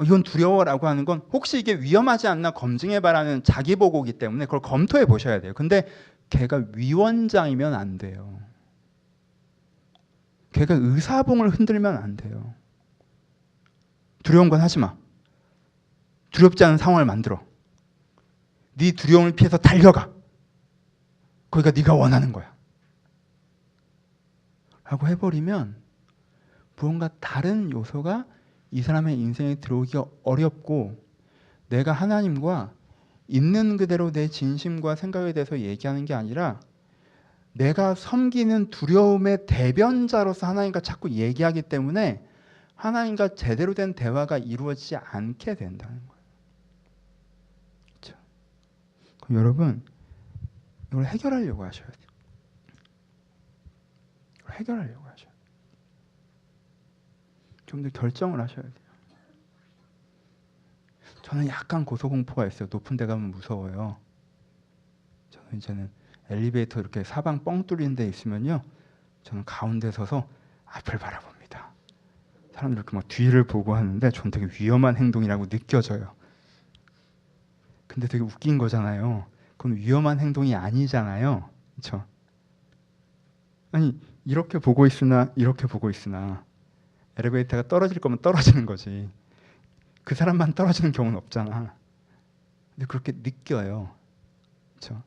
이건 두려워라고 하는 건 혹시 이게 위험하지 않나 검증해봐라는 자기보고기 때문에 그걸 검토해 보셔야 돼요. 근데 걔가 위원장이면 안 돼요. 걔가 의사봉을 흔들면 안 돼요. 두려운 건 하지 마. 두렵지 않은 상황을 만들어. 네 두려움을 피해서 달려가. 거기가 네가 원하는 거야. 라고 해버리면 무언가 다른 요소가 이 사람의 인생에 들어오기가 어렵고, 내가 하나님과 있는 그대로 내 진심과 생각에 대해서 얘기하는 게 아니라 내가 섬기는 두려움의 대변자로서 하나님과 자꾸 얘기하기 때문에 하나님과 제대로 된 대화가 이루어지지 않게 된다는 거예요. 그렇죠? 그럼 여러분 이걸 해결하려고 하셔야 돼요. 이걸 해결하려고 하셔야 돼요. 좀 더 결정을 하셔야 돼요. 저는 약간 고소공포가 있어요. 높은 데 가면 무서워요. 저는 이제는 엘리베이터 이렇게 사방 뻥 뚫린 데 있으면요, 저는 가운데 서서 앞을 바라봅니다. 사람들 이렇게 막 뒤를 보고 하는데 저는 되게 위험한 행동이라고 느껴져요. 근데 되게 웃긴 거잖아요. 그건 위험한 행동이 아니잖아요. 그렇죠? 아니 이렇게 보고 있으나 이렇게 보고 있으나 엘리베이터가 떨어질 거면 떨어지는 거지. 그 사람만 떨어지는 경우는 없잖아. 근데 그렇게 느껴요. 그렇죠?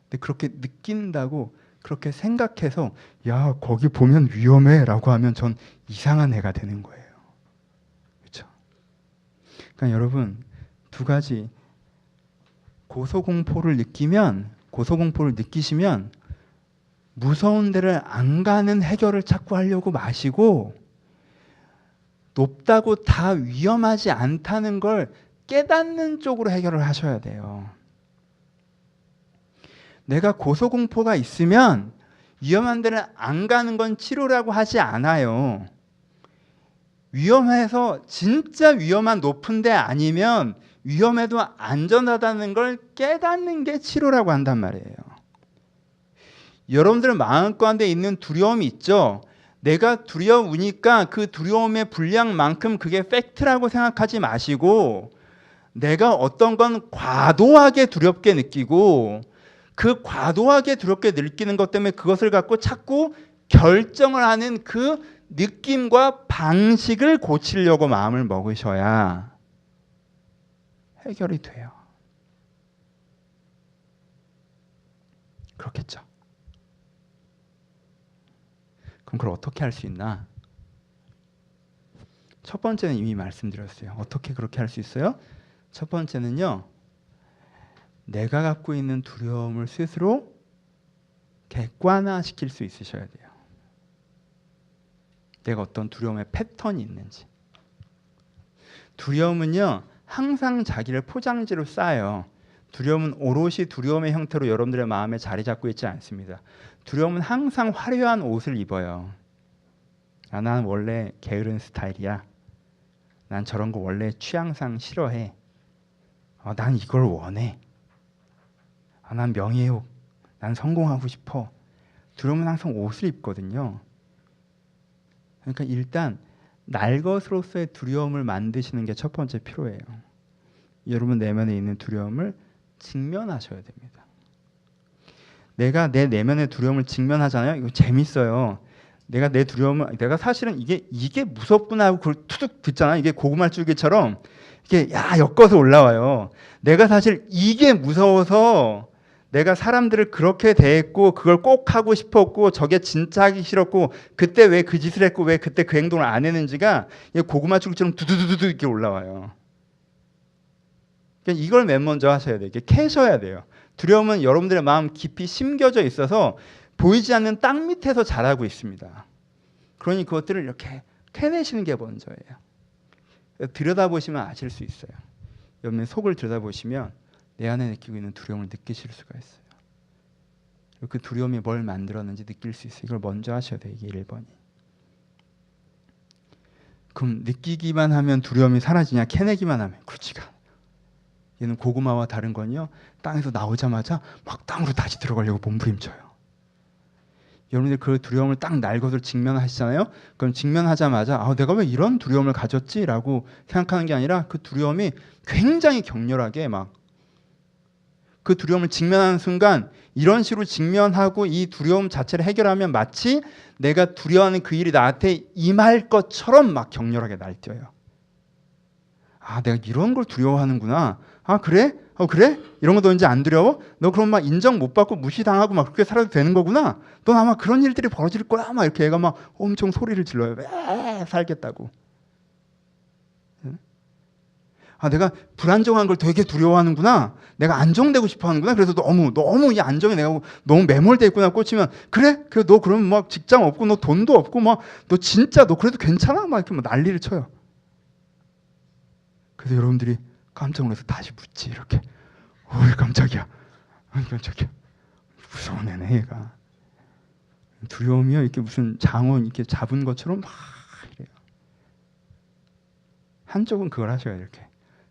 근데 그렇게 느낀다고 그렇게 생각해서 야 거기 보면 위험해라고 하면 전 이상한 애가 되는 거예요. 그렇죠? 그러니까 여러분 두 가지 고소공포를 느끼시면 무서운 데를 안 가는 해결을 자꾸 하려고 마시고 높다고 다 위험하지 않다는 걸 깨닫는 쪽으로 해결을 하셔야 돼요. 내가 고소공포가 있으면 위험한 데를 안 가는 건 치료라고 하지 않아요. 위험해서 진짜 위험한 높은 데 아니면 위험해도 안전하다는 걸 깨닫는 게 치료라고 한단 말이에요. 여러분들 마음 가운데 있는 두려움이 있죠. 내가 두려우니까 그 두려움의 분량만큼 그게 팩트라고 생각하지 마시고 내가 어떤 건 과도하게 두렵게 느끼고 그 과도하게 두렵게 느끼는 것 때문에 그것을 갖고 자꾸 결정을 하는 그 느낌과 방식을 고치려고 마음을 먹으셔야 해결이 돼요. 그렇겠죠. 그럼 그걸 어떻게 할 수 있나? 첫 번째는 이미 말씀드렸어요. 어떻게 그렇게 할 수 있어요? 첫 번째는요. 내가 갖고 있는 두려움을 스스로 객관화시킬 수 있으셔야 돼요. 내가 어떤 두려움의 패턴이 있는지. 두려움은요. 항상 자기를 포장지로 쌓아요. 두려움은 오롯이 두려움의 형태로 여러분들의 마음에 자리 잡고 있지 않습니다. 두려움은 항상 화려한 옷을 입어요. 아, 난 원래 게으른 스타일이야. 난 저런 거 원래 취향상 싫어해. 난 이걸 원해. 난 명예욕. 난 성공하고 싶어. 두려움은 항상 옷을 입거든요. 그러니까 일단 날 것으로서의 두려움을 만드시는 게 첫 번째 필요해요. 여러분 내면에 있는 두려움을 직면하셔야 됩니다. 내가 내 내면의 두려움을 직면하잖아요. 이거 재밌어요. 내가 내 두려움을 내가 사실은 이게 무섭구나 하고 그걸 투둑 듣잖아. 이게 고구마줄기처럼 이게 엮어서 올라와요. 내가 사실 이게 무서워서 내가 사람들을 그렇게 대했고 그걸 꼭 하고 싶었고 저게 진짜 하기 싫었고 그때 왜 그 짓을 했고 왜 그때 그 행동을 안 했는지가 고구마줄기처럼 두두두두 이렇게 올라와요. 그러니까 이걸 맨 먼저 하셔야 돼요. 이게 캐셔야 돼요. 두려움은 여러분들의 마음 깊이 심겨져 있어서 보이지 않는 땅 밑에서 자라고 있습니다. 그러니 그것들을 이렇게 캐내시는 게 먼저예요. 들여다보시면 아실 수 있어요. 여러분의 속을 들여다보시면 내 안에 느끼고 있는 두려움을 느끼실 수가 있어요. 그 두려움이 뭘 만들었는지 느낄 수 있어요. 이걸 먼저 하셔야 돼요. 이게 1번이. 그럼 느끼기만 하면 두려움이 사라지냐? 캐내기만 하면 그렇지가 않아요. 얘는 고구마와 다른 건요. 땅에서 나오자마자 막 땅으로 다시 들어가려고 몸부림쳐요. 여러분들 그 두려움을 딱 날 것을 직면하시잖아요. 그럼 직면하자마자 내가 왜 이런 두려움을 가졌지라고 생각하는 게 아니라 그 두려움이 굉장히 격렬하게 막 그 두려움을 직면하는 순간 이런 식으로 직면하고 이 두려움 자체를 해결하면 마치 내가 두려워하는 그 일이 나한테 임할 것처럼 막 격렬하게 날뛰어요. 내가 이런 걸 두려워하는구나. 그래? 그래? 이런 거 너 이제 안 두려워? 너 그럼 막 인정 못 받고 무시당하고 막 그렇게 살아도 되는 거구나. 넌 아마 그런 일들이 벌어질 거야. 막 이렇게 애가 막 엄청 소리를 질러요. 왜 살겠다고. 내가 불안정한 걸 되게 두려워하는구나. 내가 안정되고 싶어 하는구나. 그래서 너무 이 안정에 내가 너무 매몰돼 있구나. 꽂히면 그래? 너 그러면 막 직장 없고 너 돈도 없고 막 너 진짜 너 그래도 괜찮아? 막 이렇게 막 난리를 쳐요. 그래서 여러분들이 깜짝 놀라서 다시 묻지 이렇게. 깜짝이야. 깜짝이야. 무서운 애네 얘가. 두려움이요 이렇게 무슨 장원 이렇게 잡은 것처럼 막 이래요. 한쪽은 그걸 하셔야 이렇게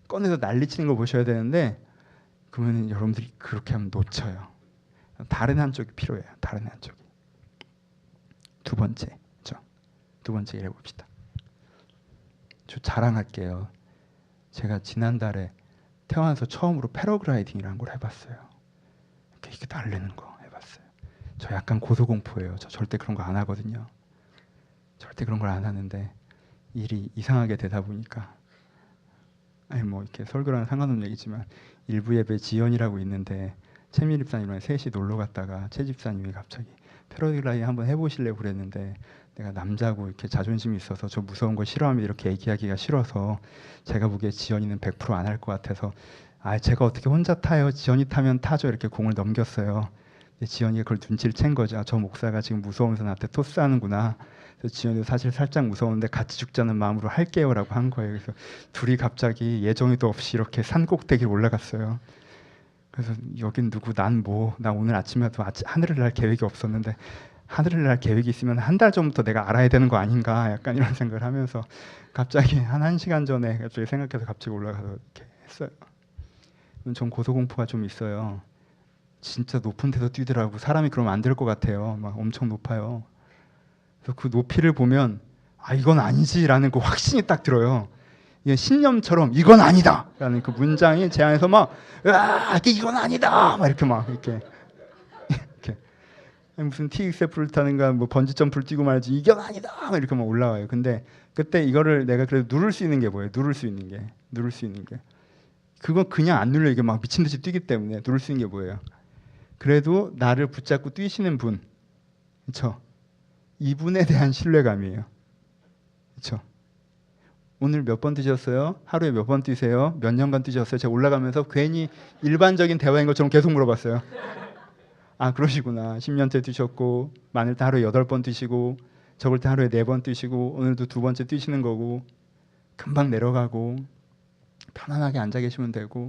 꺼내서 난리치는 거 보셔야 되는데 그러면 여러분들이 그렇게 하면 놓쳐요. 다른 한쪽이 필요해요. 다른 한쪽이. 두 번째 일 해봅시다. 저 자랑할게요. 제가 지난달에 태어나서 처음으로 패러글라이딩이라는 걸 해봤어요. 이렇게 날리는 거 해봤어요. 저 약간 고소공포예요. 저 절대 그런 거 안 하거든요. 절대 그런 걸 안 하는데 일이 이상하게 되다 보니까, 아니 뭐 이렇게 설교랑 상관없는 얘기지만 일부 예배 지연이라고 있는데 최미 집사님이랑 셋이 놀러 갔다가 최 집사님이 갑자기 패러글라이딩 한번 해보실래요 그랬는데, 내가 남자고 이렇게 자존심이 있어서 저 무서운 거 싫어하면 이렇게 얘기하기가 싫어서, 제가 보기에 지연이는 100% 안 할 것 같아서 제가 어떻게 혼자 타요, 지연이 타면 타죠, 이렇게 공을 넘겼어요. 근데 지연이가 그걸 눈치를 챈 거죠. 저 목사가 지금 무서우면서 나한테 토스하는구나. 그래서 지연이도 사실 살짝 무서운데 같이 죽자는 마음으로 할게요라고 한 거예요. 그래서 둘이 갑자기 예정에도 없이 이렇게 산 꼭대기를 올라갔어요. 그래서 여긴 누구, 난 뭐, 나 오늘 아침에도 하늘을 날 계획이 없었는데 하늘을 날 계획이 있으면 한 달 전부터 내가 알아야 되는 거 아닌가, 약간 이런 생각을 하면서 갑자기 한 1시간 전에 갑자기 생각해서 갑자기 올라가서 이렇게 했어요. 전 고소공포가 좀 있어요. 진짜 높은 데서 뛰더라고. 사람이 그러면 안 될 것 같아요. 막 엄청 높아요. 그래서 그 높이를 보면 이건 아니지라는 그 확신이 딱 들어요. 이게 신념처럼 이건 아니다라는 그 문장이 제 안에서 막 이건 아니다 막 이렇게 무슨 TXF를 타는가 뭐 번지 점프를 뛰고 말지 이건 아니다 막 이렇게 막 올라와요. 근데 그때 이거를 내가 그래도 누를 수 있는 게 뭐예요? 누를 수 있는 게 그건 그냥 안 눌려. 이게 막 미친 듯이 뛰기 때문에 누를 수 있는 게 뭐예요? 그래도 나를 붙잡고 뛰시는 분, 그렇죠? 이분에 대한 신뢰감이에요. 그렇죠? 오늘 몇 번 뛰셨어요? 하루에 몇 번 뛰세요? 몇 년간 뛰셨어요? 제가 올라가면서 괜히 일반적인 대화인 것처럼 계속 물어봤어요. 그러시구나. 10년째 뛰셨고, 많을 때 하루에 8번 뛰시고, 적을 때 하루에 4번 뛰시고, 오늘도 2번째 뛰시는 거고, 금방 내려가고, 편안하게 앉아 계시면 되고,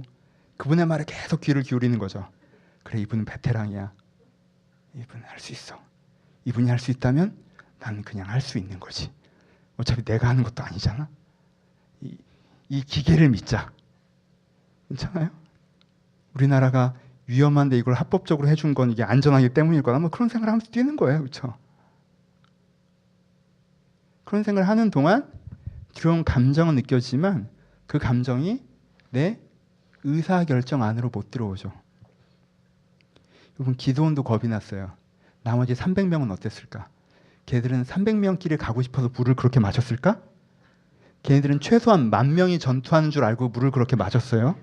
그분의 말에 계속 귀를 기울이는 거죠. 그래, 이분은 베테랑이야. 이분은 할 수 있어. 이분이 할 수 있다면 나는 그냥 할 수 있는 거지. 어차피 내가 하는 것도 아니잖아. 이 기계를 믿자. 괜찮아요? 우리나라가 위험한데 이걸 합법적으로 해준 건 이게 안전하기 때문일 거다. 뭐 그런 생각을 하면서 뛰는 거예요. 그렇죠? 그런 생각을 하는 동안 두려운 감정은 느껴지지만 그 감정이 내 의사결정 안으로 못 들어오죠. 여러분, 기도원도 겁이 났어요. 나머지 300명은 어땠을까? 걔들은 300명끼리 가고 싶어서 물을 그렇게 마셨을까? 걔네들은 최소한 10,000명이 전투하는 줄 알고 물을 그렇게 마셨어요.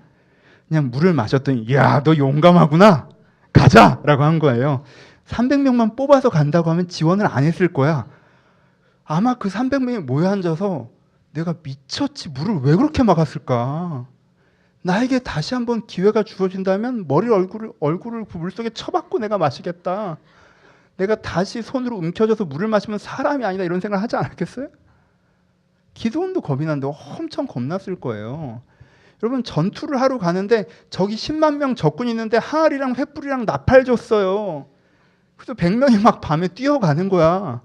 그냥 물을 마셨더니 야, 너 용감하구나. 가자라고 한 거예요. 300명만 뽑아서 간다고 하면 지원을 안 했을 거야. 아마 그 300명이 모여 앉아서 내가 미쳤지, 물을 왜 그렇게 막았을까? 나에게 다시 한번 기회가 주어진다면 얼굴을 그 물속에 쳐박고 내가 마시겠다. 내가 다시 손으로 움켜져서 물을 마시면 사람이 아니다, 이런 생각을 하지 않았겠어요? 기도원도 겁이 난데 엄청 겁났을 거예요. 여러분, 전투를 하러 가는데 저기 10만 명 적군이 있는데 항아리랑 횃불이랑 나팔 줬어요. 그래서 100명이 막 밤에 뛰어가는 거야.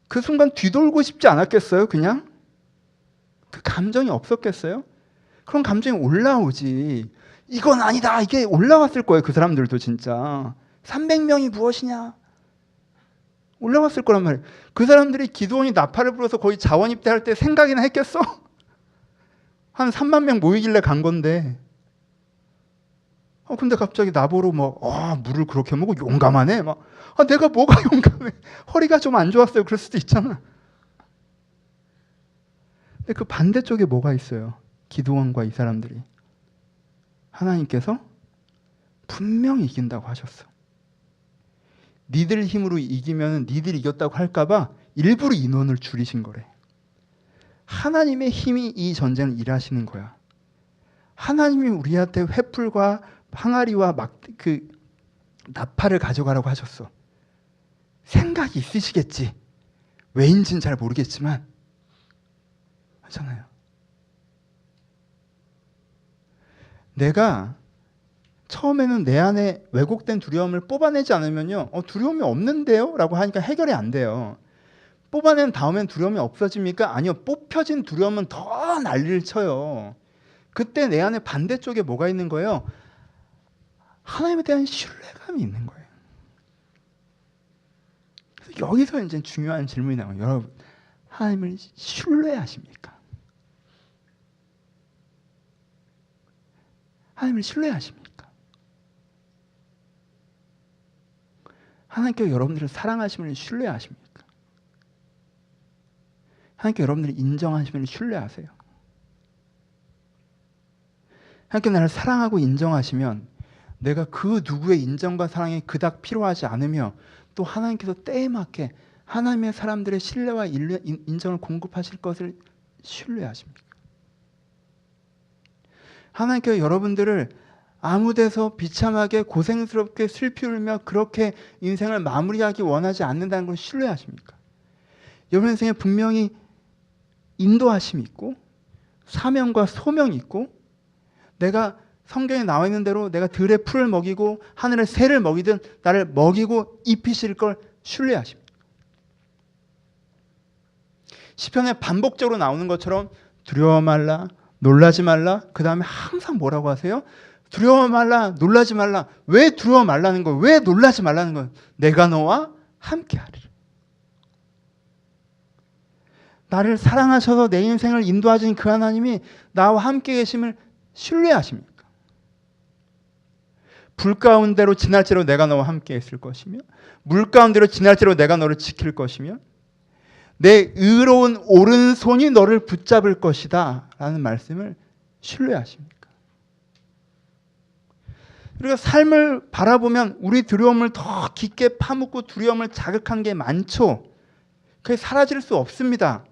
그 순간 뒤돌고 싶지 않았겠어요? 그냥? 그 감정이 없었겠어요? 그런 감정이 올라오지. 이건 아니다, 이게 올라왔을 거예요. 그 사람들도 진짜 300명이 무엇이냐 올라왔을 거란 말이에요. 그 사람들이 기도원이 나팔을 불어서 거의 자원 입대할 때 생각이나 했겠어? 한 3만 명 모이길래 간 건데. 근데 갑자기 나보러 물을 그렇게 먹고 용감하네. 내가 뭐가 용감해? 허리가 좀 안 좋았어요. 그럴 수도 있잖아. 근데 그 반대쪽에 뭐가 있어요? 기도원과 이 사람들이. 하나님께서 분명히 이긴다고 하셨어. 니들 힘으로 이기면 니들이 이겼다고 할까봐 일부러 인원을 줄이신 거래. 하나님의 힘이 이 전쟁을 일하시는 거야. 하나님이 우리한테 횃불과 항아리와 그 나팔을 가져가라고 하셨어. 생각이 있으시겠지. 왜인지는 잘 모르겠지만 하잖아요. 내가 처음에는 내 안에 왜곡된 두려움을 뽑아내지 않으면요, 두려움이 없는데요? 라고 하니까 해결이 안 돼요. 뽑아낸 다음엔 두려움이 없어집니까? 아니요. 뽑혀진 두려움은 더 난리를 쳐요. 그때 내 안에 반대쪽에 뭐가 있는 거예요? 하나님에 대한 신뢰감이 있는 거예요. 그래서 여기서 이제 중요한 질문이 나와요. 여러분, 하나님을 신뢰하십니까? 하나님을 신뢰하십니까? 하나님께서 여러분들을 사랑하심을 신뢰하십니까? 하나님께서 여러분들을 인정하심을 신뢰하세요? 하나님께서 나를 사랑하고 인정하시면 내가 그 누구의 인정과 사랑이 그닥 필요하지 않으며 또 하나님께서 때에 맞게 하나님의 사람들의 신뢰와 인정을 공급하실 것을 신뢰하십니까? 하나님께서 여러분들을 아무 데서 비참하게 고생스럽게 슬피 울며 그렇게 인생을 마무리하기 원하지 않는다는 걸 신뢰하십니까? 여러분 인생에 분명히 인도하심이 있고 사명과 소명이 있고 내가 성경에 나와 있는 대로 내가 들의 풀을 먹이고 하늘의 새를 먹이든 나를 먹이고 입히실 걸 신뢰하십니까? 시편에 반복적으로 나오는 것처럼 두려워 말라, 놀라지 말라. 그 다음에 항상 뭐라고 하세요? 두려워 말라, 놀라지 말라. 왜 두려워 말라는 거예요? 왜 놀라지 말라는 거예요? 내가 너와 함께 하리라. 나를 사랑하셔서 내 인생을 인도하신 그 하나님이 나와 함께 계심을 신뢰하십니까? 불 가운데로 지날지로 내가 너와 함께 있을 것이며 물 가운데로 지날지로 내가 너를 지킬 것이며 내 의로운 오른손이 너를 붙잡을 것이다 라는 말씀을 신뢰하십니까? 우리가 삶을 바라보면 우리 두려움을 더 깊게 파묻고 두려움을 자극한 게 많죠. 그게 사라질 수 없습니다.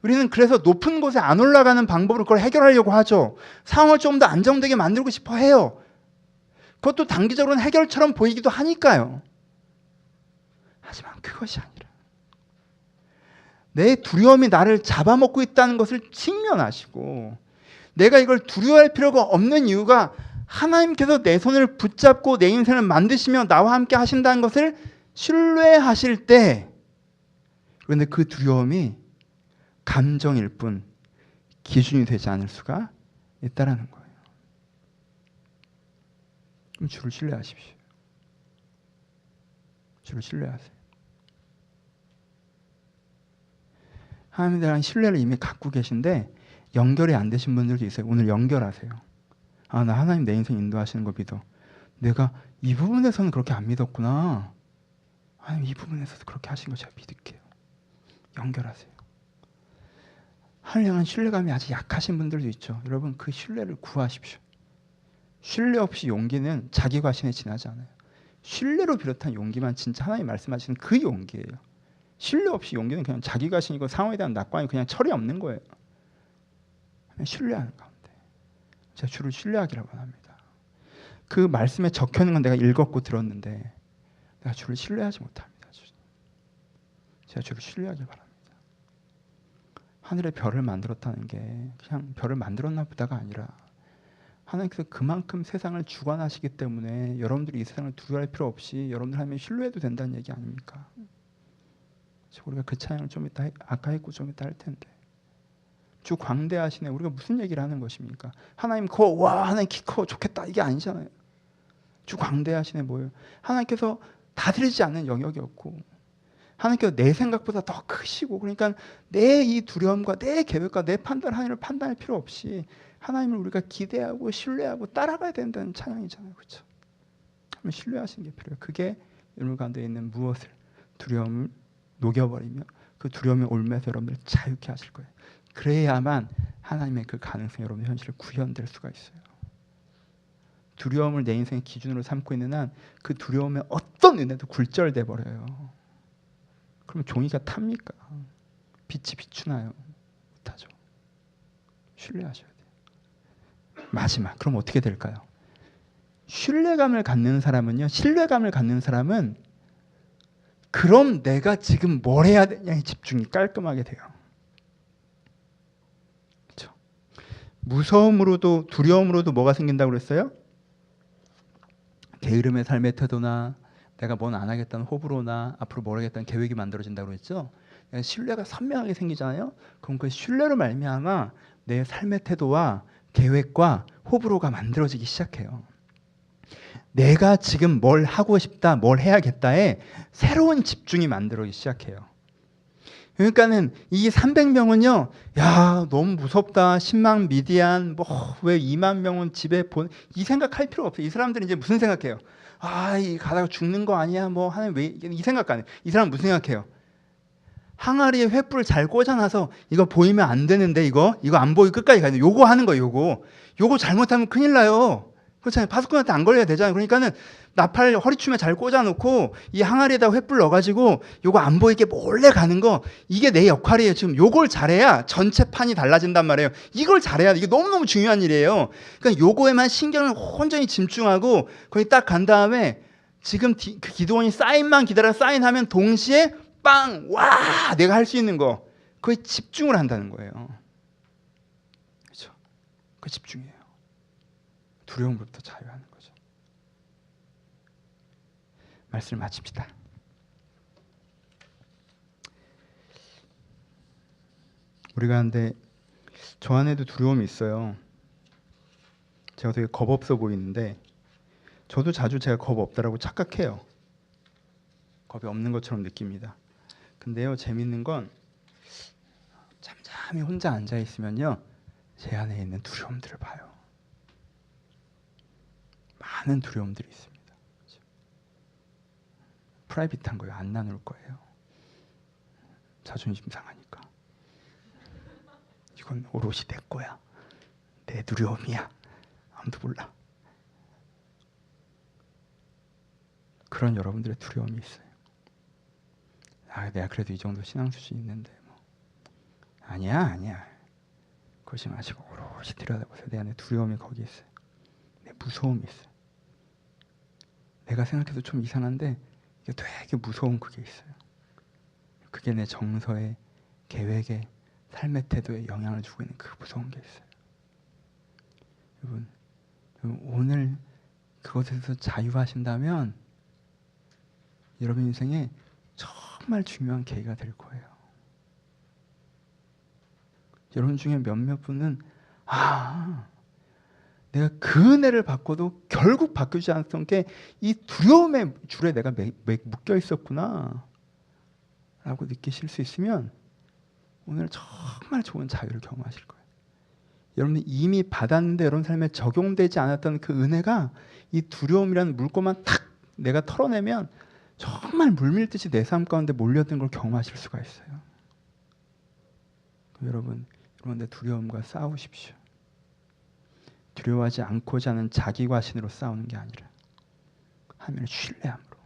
우리는 그래서 높은 곳에 안 올라가는 방법으로 그걸 해결하려고 하죠. 상황을 좀 더 안정되게 만들고 싶어 해요. 그것도 단기적으로는 해결처럼 보이기도 하니까요. 하지만 그것이 아니라 내 두려움이 나를 잡아먹고 있다는 것을 직면하시고 내가 이걸 두려워할 필요가 없는 이유가 하나님께서 내 손을 붙잡고 내 인생을 만드시며 나와 함께 하신다는 것을 신뢰하실 때 그런데 그 두려움이 감정일 뿐 기준이 되지 않을 수가 있다라는 거예요. 그럼 주를 신뢰하십시오. 주를 신뢰하세요. 하나님에 대한 신뢰를 이미 갖고 계신데 연결이 안 되신 분들도 있어요. 오늘 연결하세요. 아, 나 하나님 내 인생 인도하시는 거 믿어. 내가 이 부분에서는 그렇게 안 믿었구나. 하나님 이 부분에서도 그렇게 하신 거 제가 믿을게요. 연결하세요. 하나님 향한 신뢰감이 아직 약하신 분들도 있죠. 여러분 그 신뢰를 구하십시오. 신뢰 없이 용기는 자기 과신에 지나지 않아요. 신뢰로 비롯한 용기만 진짜 하나님 말씀하시는 그 용기예요. 신뢰 없이 용기는 그냥 자기 과신이고 상황에 대한 낙관이 그냥 철이 없는 거예요. 신뢰하는 가운데 제가 주를 신뢰하기를 원합니다. 그 말씀에 적혀 있는 건 내가 읽었고 들었는데 내가 주를 신뢰하지 못합니다. 제가 주를 신뢰하길 바랍니다. 하늘의 별을 만들었다는 게 그냥 별을 만들었나 보다가 아니라 하나님께서 그만큼 세상을 주관하시기 때문에 여러분들이 이 세상을 두려워할 필요 없이 여러분들 하나님을 신뢰해도 된다는 얘기 아닙니까? 우리가 그 찬양을 좀 이따 아까 했고 좀 이따 할 텐데 주 광대하시네. 우리가 무슨 얘기를 하는 것입니까? 하나님 커, 와 하나님 키 커 좋겠다 이게 아니잖아요. 주 광대하시네 뭐예요? 하나님께서 다스리지 않는 영역이 없고 하나님께서 내 생각보다 더 크시고 그러니까 내 이 두려움과 내 계획과 내 판단 하나님을 판단할 필요 없이 하나님을 우리가 기대하고 신뢰하고 따라가야 된다는 찬양이잖아요. 그렇죠? 신뢰하시는 게 필요해요. 그게 여러분 가운데 있는 무엇을 두려움을 녹여버리며 그 두려움의 올매에서 여러분들 자유케 하실 거예요. 그래야만 하나님의 그 가능성이 여러분의 현실을 구현될 수가 있어요. 두려움을 내 인생의 기준으로 삼고 있는 한 그 두려움의 어떤 은혜도 굴절돼 버려요. 그럼 종이가 탑니까? 빛이 비추나요? 못하죠. 신뢰하셔야 돼요. 마지막 그럼 어떻게 될까요? 신뢰감을 갖는 사람은 그럼 내가 지금 뭘 해야 되냐에 집중이 깔끔하게 돼요. 그렇죠? 무서움으로도 두려움으로도 뭐가 생긴다고 그랬어요? 게으름의 삶의 태도나 내가 뭔 안 하겠다는 호불호나 앞으로 뭘 하겠다는 계획이 만들어진다고 그랬죠? 신뢰가 선명하게 생기잖아요. 그럼 그 신뢰로 말미암아 내 삶의 태도와 계획과 호불호가 만들어지기 시작해요. 내가 지금 뭘 하고 싶다, 뭘 해야겠다에 새로운 집중이 만들어지기 시작해요. 그러니까는 이 300명은요, 야 너무 무섭다. 10만 미디안 뭐 왜 2만 명은 집에 이 생각할 필요가 없어요. 이 사람들은 이제 무슨 생각해요? 이 가다가 죽는 거 아니야? 뭐 하는 왜 이 생각 안 해요. 이 사람 무슨 생각해요? 항아리에 횃불 잘 꽂아놔서 이거 보이면 안 되는데 이거 안 보이고 끝까지 가야 돼. 요거 하는 거예요. 요거 잘못하면 큰일 나요. 그렇잖아요. 파수꾼한테 안 걸려야 되잖아요. 그러니까는 나팔 허리춤에 잘 꽂아놓고 이 항아리에다 횃불 넣어가지고 요거 안 보이게 몰래 가는 거, 이게 내 역할이에요. 지금 요걸 잘해야 전체 판이 달라진단 말이에요. 이걸 잘해야 돼. 이게 너무너무 중요한 일이에요. 그러니까 요거에만 신경을 온전히 집중하고 거기 딱 간 다음에 지금 그 기도원이 사인만 기다려 사인하면 동시에 빵! 와! 내가 할 수 있는 거. 거의 집중을 한다는 거예요. 그렇죠? 그 집중이에요. 두려움으로부터 자유하는 거죠. 말씀을 마칩시다. 우리가 근데 저 안에도 두려움이 있어요. 제가 되게 겁 없어 보이는데 저도 자주 제가 겁 없다라고 착각해요. 겁이 없는 것처럼 느낍니다. 근데요, 재밌는 건 잠잠히 혼자 앉아 있으면요, 제 안에 있는 두려움들을 봐요. 많은 두려움들이 있습니다. 그렇죠? 프라이빗한 거예요. 안 나눌 거예요. 자존심 상하니까. 이건 오롯이 내 거야. 내 두려움이야. 아무도 몰라. 그런 여러분들의 두려움이 있어요. 내가 그래도 이 정도 신앙 수준이 있는데 뭐. 아니야. 그러지 마시고 오롯이 들여다보세요. 내 안에 두려움이 거기 있어요. 내 무서움이 있어요. 내가 생각해도 좀 이상한데 이게 되게 무서운 그게 있어요. 그게 내 정서에, 계획에, 삶의 태도에 영향을 주고 있는 그 무서운 게 있어요. 여러분 오늘 그것에서 자유하신다면 여러분 인생에 정말 중요한 계기가 될 거예요. 여러분 중에 몇몇 분은 내가 그 은혜를 받고도 결국 바뀌지 않았던 게 이 두려움의 줄에 내가 묶여 있었구나 라고 느끼실 수 있으면 오늘 정말 좋은 자유를 경험하실 거예요. 여러분이 이미 받았는데 여러분 삶에 적용되지 않았던 그 은혜가 이 두려움이라는 물고만 탁 내가 털어내면 정말 물밀듯이 내 삶 가운데 몰려든 걸 경험하실 수가 있어요. 여러분의 두려움과 싸우십시오. 두려워하지 않고자 하는 자기 과신으로 싸우는 게 아니라 하나님을 신뢰함으로,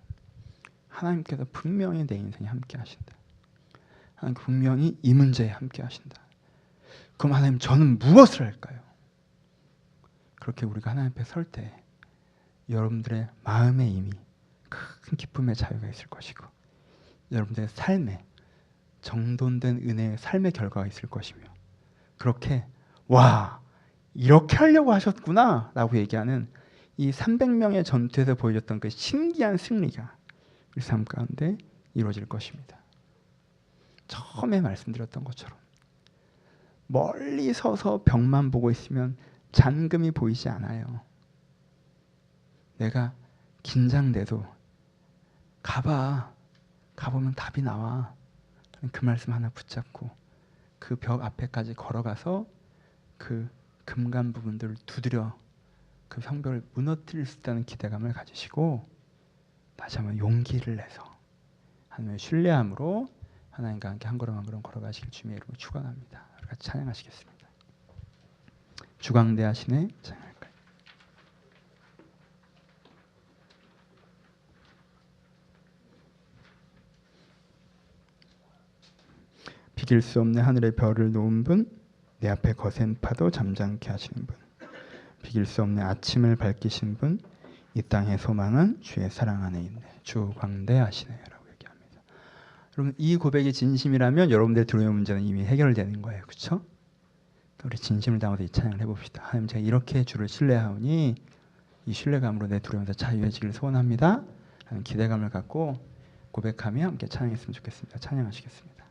하나님께서 분명히 내 인생에 함께 하신다. 하나님 분명히 이 문제에 함께 하신다. 그럼 하나님 저는 무엇을 할까요? 그렇게 우리가 하나님 앞에 설 때 여러분들의 마음에 이미 큰 기쁨의 자유가 있을 것이고 여러분들의 삶에 정돈된 은혜의 삶의 결과가 있을 것이며 그렇게 이렇게 하려고 하셨구나 라고 얘기하는 이 300명의 전투에서 보여줬던 그 신기한 승리가 우리 삶 가운데 이루어질 것입니다. 처음에 말씀드렸던 것처럼 멀리 서서 벽만 보고 있으면 잔금이 보이지 않아요. 내가 긴장돼도 가보면 답이 나와. 그 말씀 하나 붙잡고 그 벽 앞에까지 걸어가서 그 금간 부분들을 두드려 그 성벽을 무너뜨릴 수 있다는 기대감을 가지시고 다시 한번 용기를 내서 하나님의 신뢰함으로 하나님과 함께 한 걸음 한 걸음 걸어가시길 주님의 이름으로 축원합니다. 우리 같이 찬양하시겠습니다. 주광대하시네 찬양할까요? 비길 수 없는 하늘의 별을 놓은 분, 내 앞에 거센 파도 잠잠케 하시는 분, 비길 수 없는 아침을 밝히신 분, 이 땅의 소망은 주의 사랑 안에 있네. 주광대하시네라고 얘기합니다. 여러분 이 고백이 진심이라면 여러분들의 두려운 문제는 이미 해결되는 거예요. 그렇죠? 우리 진심을 담아서 이 찬양을 해봅시다. 하나님 제가 이렇게 주를 신뢰하오니 이 신뢰감으로 내 두려움에서 자유해지기를 소원합니다. 하는 기대감을 갖고 고백하며 함께 찬양했으면 좋겠습니다. 찬양하시겠습니다.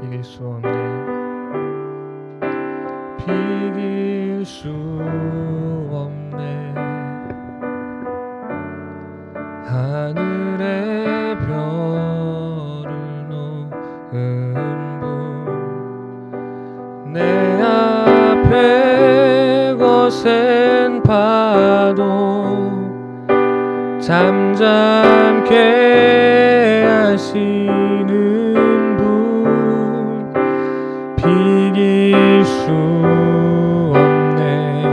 비길 수 없네 비길 수 거센 파도 잠잠케 하시는 분 비길 수 없네.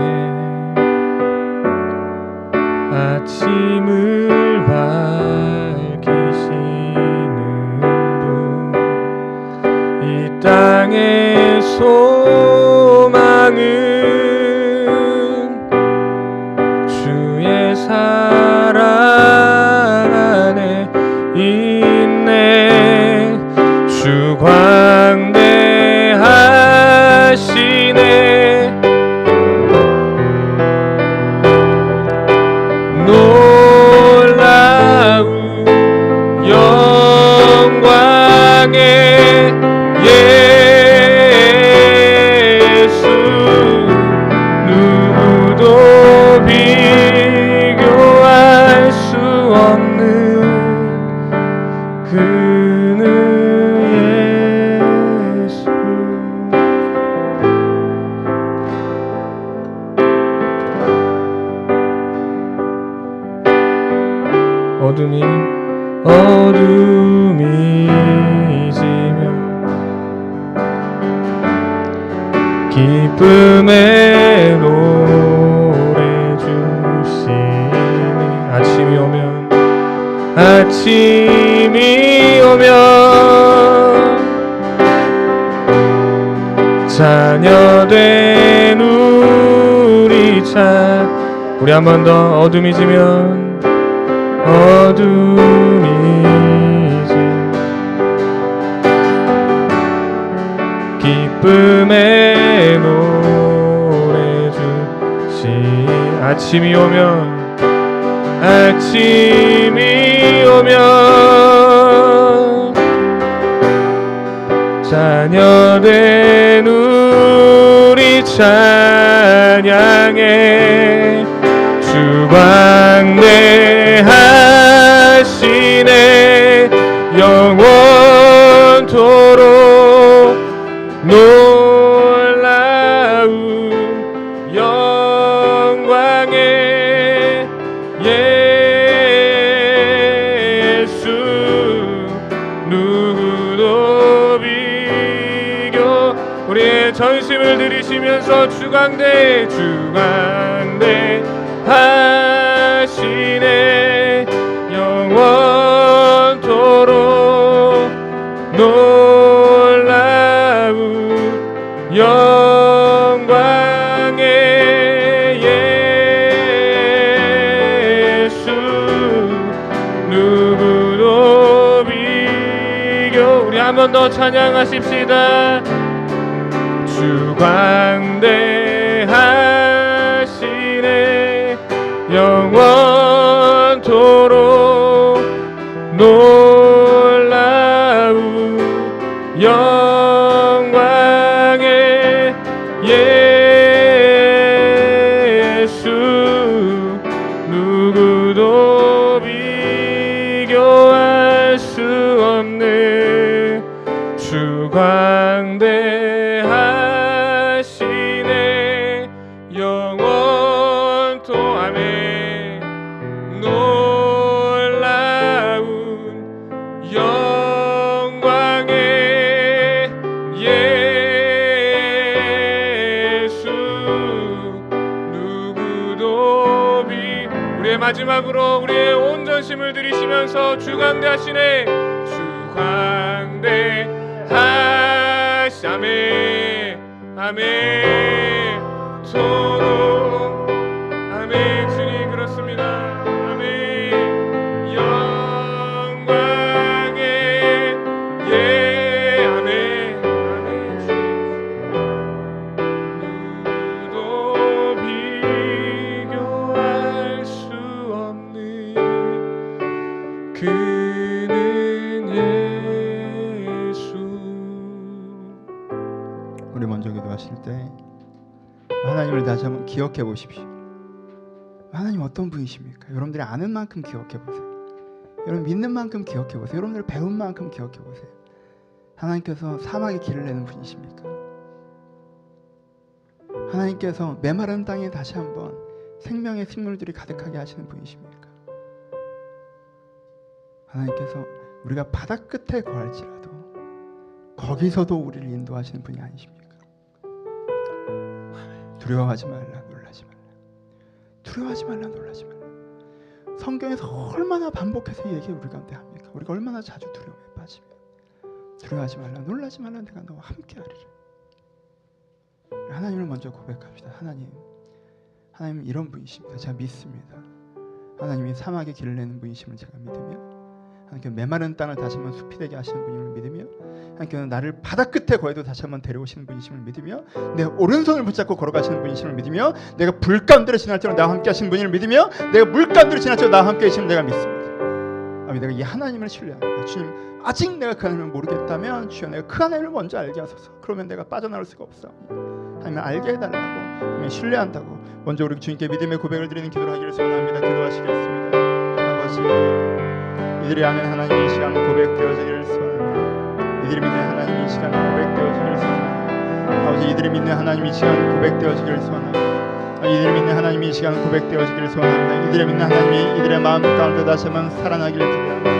아침을 밝히시는 분 이 땅의 소망은 주의 사랑 안에 있네. 주 광대하시네. 놀라운 영광의 예수 누구도 비교할 수 없는 그는 예수. 어둠이 지며 기쁨의 노래 주시네. 아침이 오면 자녀된 우리 차. 우리 한 번 더. 어둠이 지면 기쁨의 노래 주시. 아침이 오면 자녀된 우리 찬양해. 주 광대하시네. 영원토록 놀라운 영광의 예수 누구도 비교. 우리의 전심을 들이시면서 주광대 하시네. 영원토록 놀라운 영광의 예수 누구도 비교. 우리 한 번 더 찬양하십시다. 주 광대하시네. 영원토록 놀라운 영광의 예수 누구도 비교할 수 없는 주 광대하시네. 영원토 아멘. 놀라운 영광의 예수 누구도 우리의 마지막으로 우리의 온 전심을 들이시면서 주 광대하시네. 주 광대하시. 아멘 아멘. 토록 아멘. 주님 그렇습니다. 아멘. 영광의 예 아멘 아멘. 누구도 비교할 수 없는 그는 예수. 우리 먼저 기도하실 때 하나님을 다시 한번 기억해 보십시오. 하나님 어떤 분이십니까? 여러분들이 아는 만큼 기억해 보세요. 여러분 믿는 만큼 기억해 보세요. 여러분들 배운 만큼 기억해 보세요. 하나님께서 사막에 길을 내는 분이십니까? 하나님께서 메마른 땅에 다시 한번 생명의 식물들이 가득하게 하시는 분이십니까? 하나님께서 우리가 바닥 끝에 거할지라도 거기서도 우리를 인도하시는 분이 아니십니까? 두려워하지 말라, 놀라지 말라. 두려워하지 말라, 놀라지 말라. 성경에서 얼마나 반복해서 이 얘기 우리 가운데 합니까? 우리가 얼마나 자주 두려움에 빠지면 두려워하지 말라, 놀라지 말라, 내가 너와 함께하리라. 하나님을 먼저 고백합시다. 하나님 이런 분이십니다. 제가 믿습니다. 하나님이 사막의 길을 내는 분이심을 제가 믿으며, 하나님께서 메마른 땅을 다시 한번 숲이 되게 하시는 분임을 믿으며, 하나님께서 나를 바다 끝에 거해도 다시 한번 데려오시는 분이심을 믿으며, 내 오른손을 붙잡고 걸어가시는 분이심을 믿으며, 내가 불 가운데를 지날지라도 나와 함께 하시는 분임을 믿으며, 내가 물 가운데를 지날지라도 나와 함께 하시는 내가 믿습니다. 아버지, 내가 이 하나님을 신뢰합니다. 주님, 아직 내가 그 하나님을 모르겠다면 주여 내가 그 하나님을 먼저 알게 하소서. 그러면 내가 빠져나올 수가 없어. 하나님을 알게 해달라고, 하나님을 신뢰한다고 먼저 우리 주님께 믿음의 고백을 드리는 기도를 하기를 소원합니다. 기도하시겠습니다. 아버지, 이들이 아는 하나님의 시간 고백되어지기를 소원합니다. 이들이 믿는 하나님의 시간 고백되어지기를 소원합니다. 아버지, 이들이 믿는 하나님의 시간 고백되어지기를 소원합니다. 이들이 믿는 하나님의 시간 고백되어지기를 소원합니다. 이들이 믿는 하나님이 이들의 마음 가운데 다시 한번 살아나기를 기대합니다.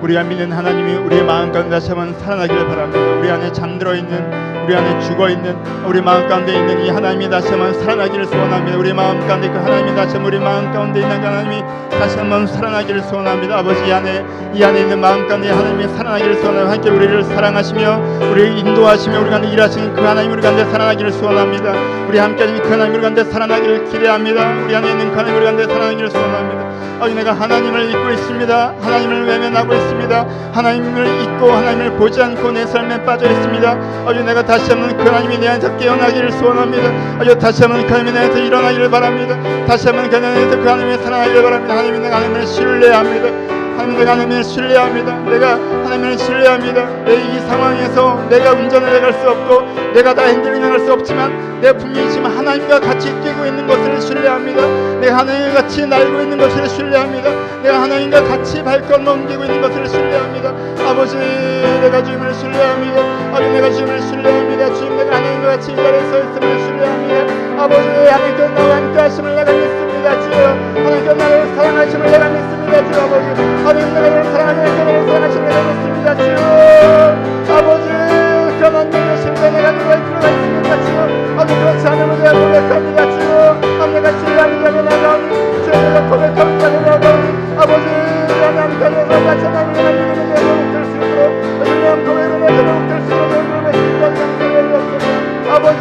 우리가 믿는 하나님이 우리의 마음 가운데 다시 한번 살아나기를 바랍니다. 우리 안에 잠들어 있는, 우리 안에 죽어 있는, 우리 마음 가운데 있는 이 하나님이 다시 한번 살아나기를 소원합니다. 우리 마음 가운데 그 하나님이 다시 한번 우리 마음 가운데 있는 그 하나님이 다시 한번 살아나기를 소원합니다. 아버지, 이 안에 있는 마음 가운데 하나님이 살아나기를 소원합니다. 함께 우리를 사랑하시며 우리를 인도하시며 우리 가운데 일하시는 그 하나님 우리 가운데 살아나기를 소원합니다. 우리 함께 하시는 그 하나님 우리 가운데 살아나기를 기대합니다. 우리 안에 있는 그 하나님 우리 가운데 살아나기를 소원합니다. 아버지, 내가 하나님을 잊고 있습니다. 하나님을 외면하고 있습니다. 하나님을 잊고 하나님을 보지 않고 내 삶에 빠져 있습니다. 아버지, 내가 다시 한번 그 하나님이 내 안에서 깨어나기를 소원합니다. 아버지, 다시 한번 그 하나님이 내 안에서 일어나기를 바랍니다. 다시 한번 그 안에서 그 하나님이 살아나기를 바랍니다. 하나님이 내가 하나님을 신뢰합니다. 하나님, 내가 하나님을 신뢰합니다. 내가 하나님을 신뢰합니다. 내 이 상황에서 내가 운전을 해갈 수 없고 내가 다 핸들링 할 수 없지만 내가 분명히 지금 하나님과 같이 뛰고 있는 것을 신뢰합니다. 내가 하나님과 같이 날고 있는 것을 신뢰합니다. 내가 하나님과 같이 발걸음 옮기고 있는 것을 신뢰합니다. 아버지, 내가 주님을 신뢰합니다. 아버지, 내가 주님을 신뢰합니다. 주님, 내가 하나님과 같이 이 자리에 서 있음을 신뢰합니다. 아버지, 하나님께서 나와 함께 하심을 내가 믿습니다. 주여, 하나님께서 나를 사랑하심을 내가 믿습니다. 주여, 아버지, 하나님 나를 사랑하심을 내가 믿습니다. 주여, 아버지, 그런 내가 심지어 내가 누가 들어가 있습니다. 주여, 아버지, 그렇지 않으면 내가 고백합니다. 주여, 아버지, 내가 신뢰하기 때문에 나가오니, 주여, 내가 고백하기 때문에 나가오니, 아버지, 하나님 가려서 같이 하나님을 믿음의 내가 못될 수 있도록 주님 고백을 내가 못될 수 있도록 그러면 신뢰하기 때문에 없어서 아버지,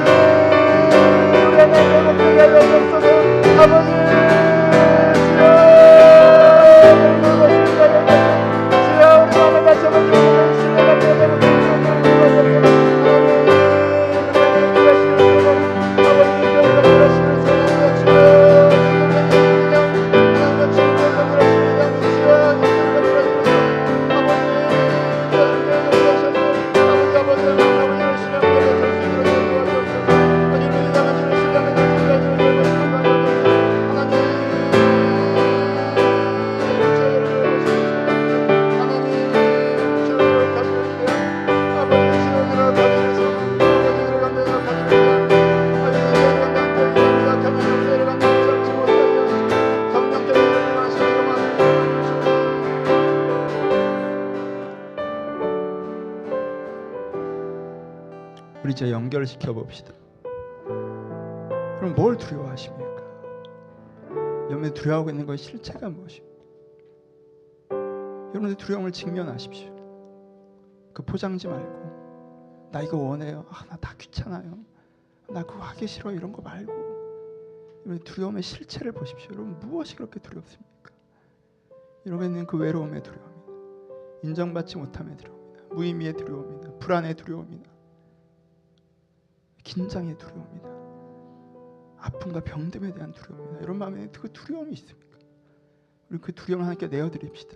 우리 하나님 목표를 내려옵소서. 아버지, 주여, 주여, 우리 마음을 다시 한번 주님을 신뢰가 되어가고 우리 이제 연결시켜 봅시다. 그럼 뭘 두려워하십니까? 여러분들 두려워하고 있는 것의 실체가 무엇입니까? 여러분들 두려움을 직면하십시오. 그 포장지 말고 나 이거 원해요. 나 다 귀찮아요. 나 그거 하기 싫어. 이런 거 말고 여러분 두려움의 실체를 보십시오. 여러분 무엇이 그렇게 두렵습니까? 여러분은 그 외로움의 두려움이다. 인정받지 못함의 두려움이다. 무의미의 두려움이다. 불안의 두려움이다. 긴장의 두려움이다. 아픔과 병듦에 대한 두려움이다. 이런 마음에 그 두려움이 있습니까? 우리 그 두려움을 하나님께 내어드립시다.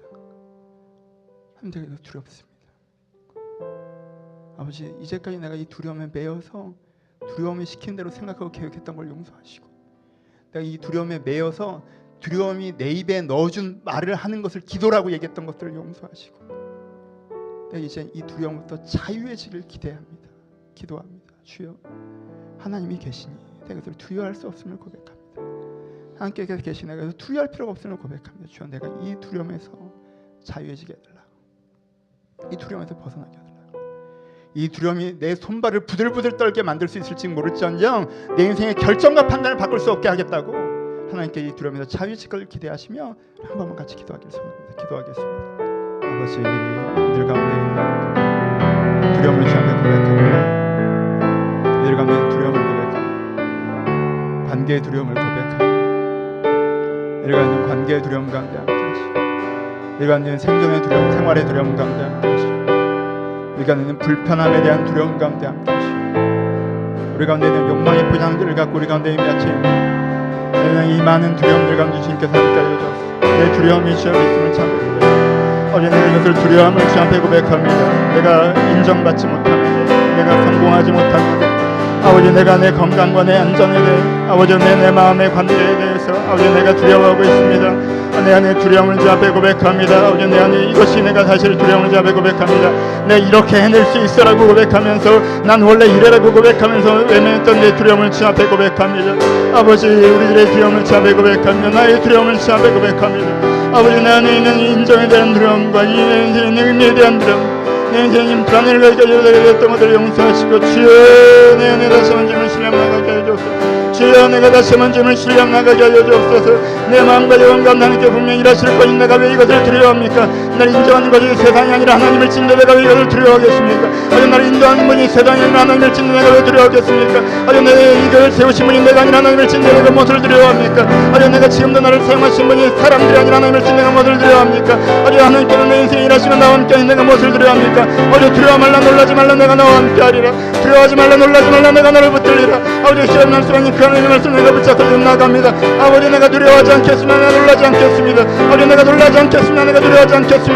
하나님, 내가 두렵습니다. 아버지, 이제까지 내가 이 두려움에 매여서 두려움이 시키는 대로 생각하고 계획했던 걸 용서하시고, 내가 이 두려움에 매여서 두려움이 내 입에 넣어준 말을 하는 것을 기도라고 얘기했던 것들을 용서하시고, 내가 이제 이 두려움부터 자유해지길 기대합니다. 기도합니다. 주여, 하나님이 계시니 내가 그것을 두려워할 수 없음을 고백합니다. 함께 계신 내가 두려워할 필요가 없음을 고백합니다. 주여, 내가 이 두려움에서 자유해지게 해달라고, 이 두려움에서 벗어나게 해달라고. 이 두려움이 내 손발을 부들부들 떨게 만들 수 있을지 모를지언정 내 인생의 결정과 판단을 바꿀 수 없게 하겠다고 하나님께 이 두려움에서 자유해질 걸 기대하시며 한 번만 같이 기도하기를 소원합니다. 기도하겠습니다. 아버지, 이들 가운데 있는 두려움을 주 앞에 고백합니다. 이들 가운데 있는 두려움을 고백합니다. 관계의 두려움을 고백합니다. 이들 가운데 있는 관계의 두려움 가운데 함께 하시고, 이들 가운데 있는 생존의 두려움, 생활의 두려움 가운데 함께 하시고, 우리 가운데 있는 불편함에 대한 두려움 가운데 함께 하시고, 우리 가운데 있는 욕망의 포장들을 갖고 우리 가운데 있는 아침 이 많은 두려움들 가운데 주님께서 함께 하여주옵소서. 내 두려움이 주여 믿음을 참으리라. 어제 내가 이것을 두려움을 주 앞에 고백합니다. 내가 인정받지 못하면, 내가 성공하지 못하면, 아버지 내가 내 건강과 내 안전에 대해, 아버지 내 마음의 관계에 대해서 아버지 내가 두려워하고 있습니다. 내 안에 두려움을 주 앞에 고백합니다. 아버지 내 안에 이것이 내가 사실 두려움을 주 앞에 고백합니다. 내 이렇게 해낼 수 있어라고 고백하면서, 난 원래 이래라고 고백하면서 외면했던 내 두려움을 주 앞에 고백합니다. 아버지 우리들의 두려움을 주 앞에 고백하며 나의 두려움을 주 앞에 고백합니다. 아버지 내 안에 있는 인정에 대한 두려움과 이 인생의 의미에 대한 두려움, 내 인생의 불안을 가져다가 것들을 용서하시고, 주여 내 안에 다시 한번 주님을 신뢰 나가게 해주옵소서. 주여 내가 다시 한번 주님을 신뢰 나가게 하여 주옵소서. 내 마음과 영혼과 하나님께 분명히 일하실 것인 내가 왜 이것을 두려워합니까? 나를 인정하는 것이 세상이 아니라 하나님을 짓는 내가 왜 이것을 두려워하겠습니까? 아주 나를 인도하는 분이 세상이 아니라 하나님을 짓는 내가 왜 두려워하겠습니까? 아주 내 이걸 세우신 분이 내가 아니라 하나님을 짓는 내가 무엇을 두려워합니까? 아주 내가 지금도 나를 사용하신 분이 사람들이 아니라 하나님을 짓는 내가 무엇을 두려워합니까? 아주 하나님께는 내 인생에 일하시면 나와 함께 하신 내가 무엇을 두려워합니까? 아주 두려워 말라 놀라지 말라 내가 나와 함께 하리라. 두려워하지 말라 놀라지 말라 내가 너를 붙들리라. 아버지 시험 날수왕이 그 하나님의 말씀 내가 붙잡고 나갑니다. 아버지 내가 두려워하지 않겠습니다. 내가 놀라지 않겠습니다. 아버지 내가 놀라지 않겠습니다. 내가 두려워하지 않겠습니다.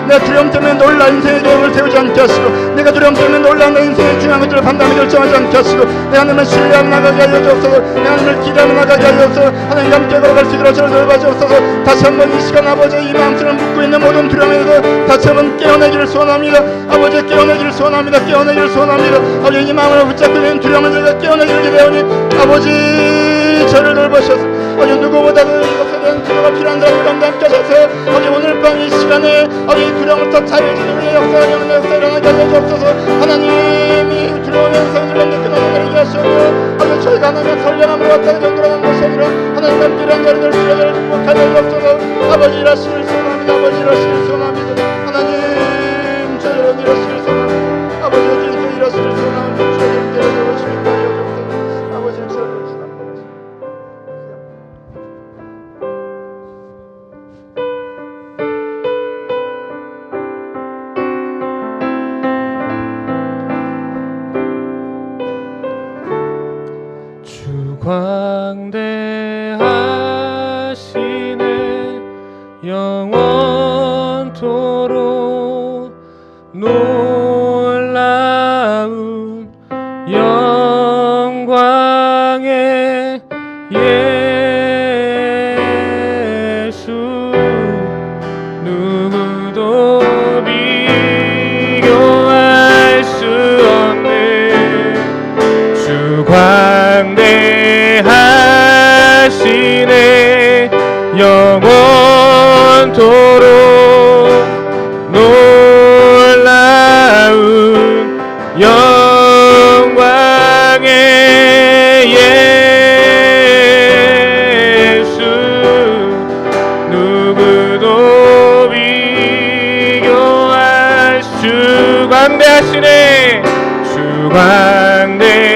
내가 두려움 때문에 놀라 인생의 계획을 세우지 않게 하시고, 내가 두려움 때문에 놀라 내 인생의 중요한 것들을 판단하며 결정하지 않게 하시고, 내 하나님을 신뢰하며 나가게 하여 주옵소서. 내 하나님을 기대하며 나가게 하여 주옵소서. 하나님과 함께 걸어갈 수 있도록 저를 도와주옵소서. 다시 한번 이 시간 아버지 이 마음속에 묻고 있는 모든 두려움에서 다시 한번 깨어내기를 소원합니다. 아버지 깨어내기를 소원합니다. 깨어내기를 소원합니다. 아버지 이 마음을 붙잡고 있는 두려움을 제가 깨어내기를 기대하니 아버지 저를 돌보셔서, 아버지 누구보다도 이것에 대한 기도가 필요한 사람을 감당하게 하셔서, 아버지 오늘 밤 이 시간에 아버지 두려움부터 자유해지는 우리의 역사가 영원의 역사를 일어나게 하여 주옵소서. 하나님이 두려움의 인생을 끝나게 내리게 하시고, 아버지 저희가 하나님의 선량함으로 왔다가 전돌아간 것이 아니라 하나님과 함께 일한 자리들 수혜자를 극복하여 주옵소서. 아버지 일하시길 소원합니다. 아버지 일하시길 소원합니다. 하나님 저희를 일하시길 소원합니다. 아버지 주님께 일하시길 소원합니다. 저희를 데려주시길 바라여 주옵소서. 아버지를 지어주시옵소서. 광대하시네 영원토록 놀라운 영광의 예수, 누구도 비교할 수 없는 주 광대하시네 영원토록 놀라운 영광의 예수, 누구도 비교할 수 광대하시네 주 광대하시네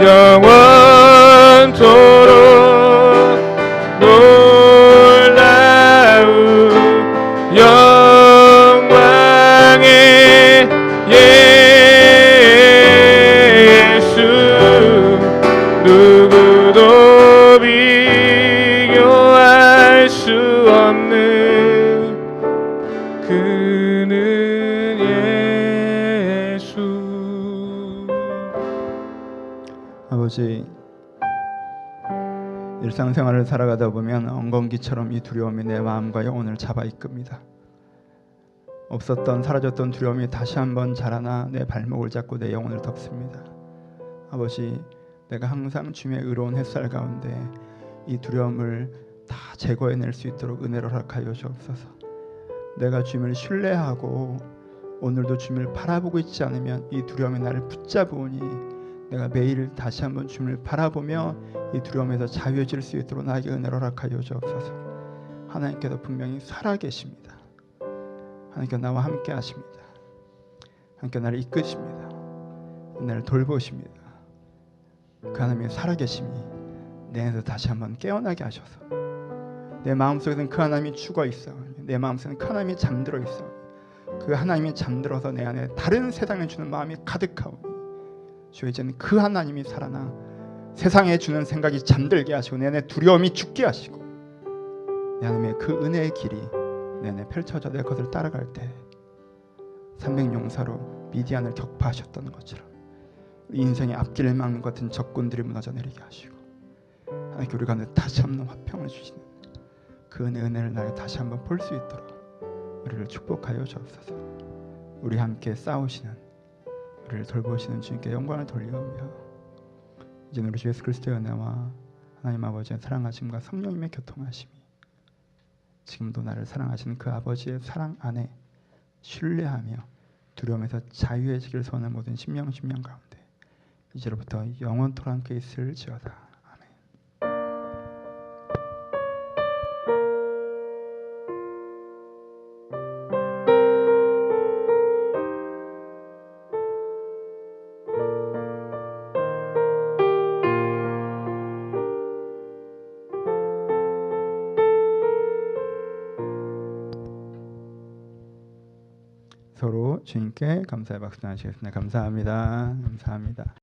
영원토록 놀라운 영광의 예수, 누구도 비교할 수 없는 그는 예수. 아버지 일상생활을 살아가다 보면 엉겅기처럼 이 두려움이 내 마음과 영혼을 잡아 이끕니다. 없었던 사라졌던 두려움이 다시 한번 자라나 내 발목을 잡고 내 영혼을 덮습니다. 아버지, 내가 항상 주님의 의로운 햇살 가운데 이 두려움을 다 제거해낼 수 있도록 은혜를 허락하여 주옵소서. 내가 주님을 신뢰하고 오늘도 주님을 바라보고 있지 않으면 이 두려움이 나를 붙잡으니 내가 매일 다시 한번 주님을 바라보며 이 두려움에서 자유해질 수 있도록 나에게 은혜를 허락하여 주옵소서. 하나님께서 분명히 살아계십니다. 하나님께서 나와 함께 하십니다. 하나님께서 나를 이끄십니다. 나를 돌보십니다. 그 하나님의 살아계심이 내 안에서 다시 한번 깨어나게 하셔서 내 마음속에는 그 하나님이 죽어있어. 내 마음속에는 그 하나님이 잠들어 있어. 그 하나님이 잠들어서 내 안에 다른 세상에 주는 마음이 가득하오니 주여, 이제는 그 하나님이 살아나 세상에 주는 생각이 잠들게 하시고 내 안에 두려움이 죽게 하시고 내 하나님의 그 은혜의 길이 내 안에 펼쳐져 내 것을 따라갈 때 300용사로 미디안을 격파하셨던 것처럼 인생의 앞길을 막는 것 같은 적군들이 무너져 내리게 하시고 하나님께 우리 가운데 다시 한번 화평을 주시는 그 은혜를 나에게 다시 한번 볼 수 있도록 우리를 축복하여 주옵소서. 우리 함께 싸우시는, 우리를 돌보시는 주님께 영광을 돌려오며 이제 우리 주 예수 그리스도의 은혜와 하나님 아버지의 사랑하심과 성령님의 교통하심이 지금도 나를 사랑하시는 그 아버지의 사랑 안에 신뢰하며 두려움에서 자유해지길 소원하는 모든 심령 가운데 이제로부터 영원토록 함께 있을지어다. 서로 주님께 감사의 박수 나누시겠습니다. 감사합니다. 감사합니다.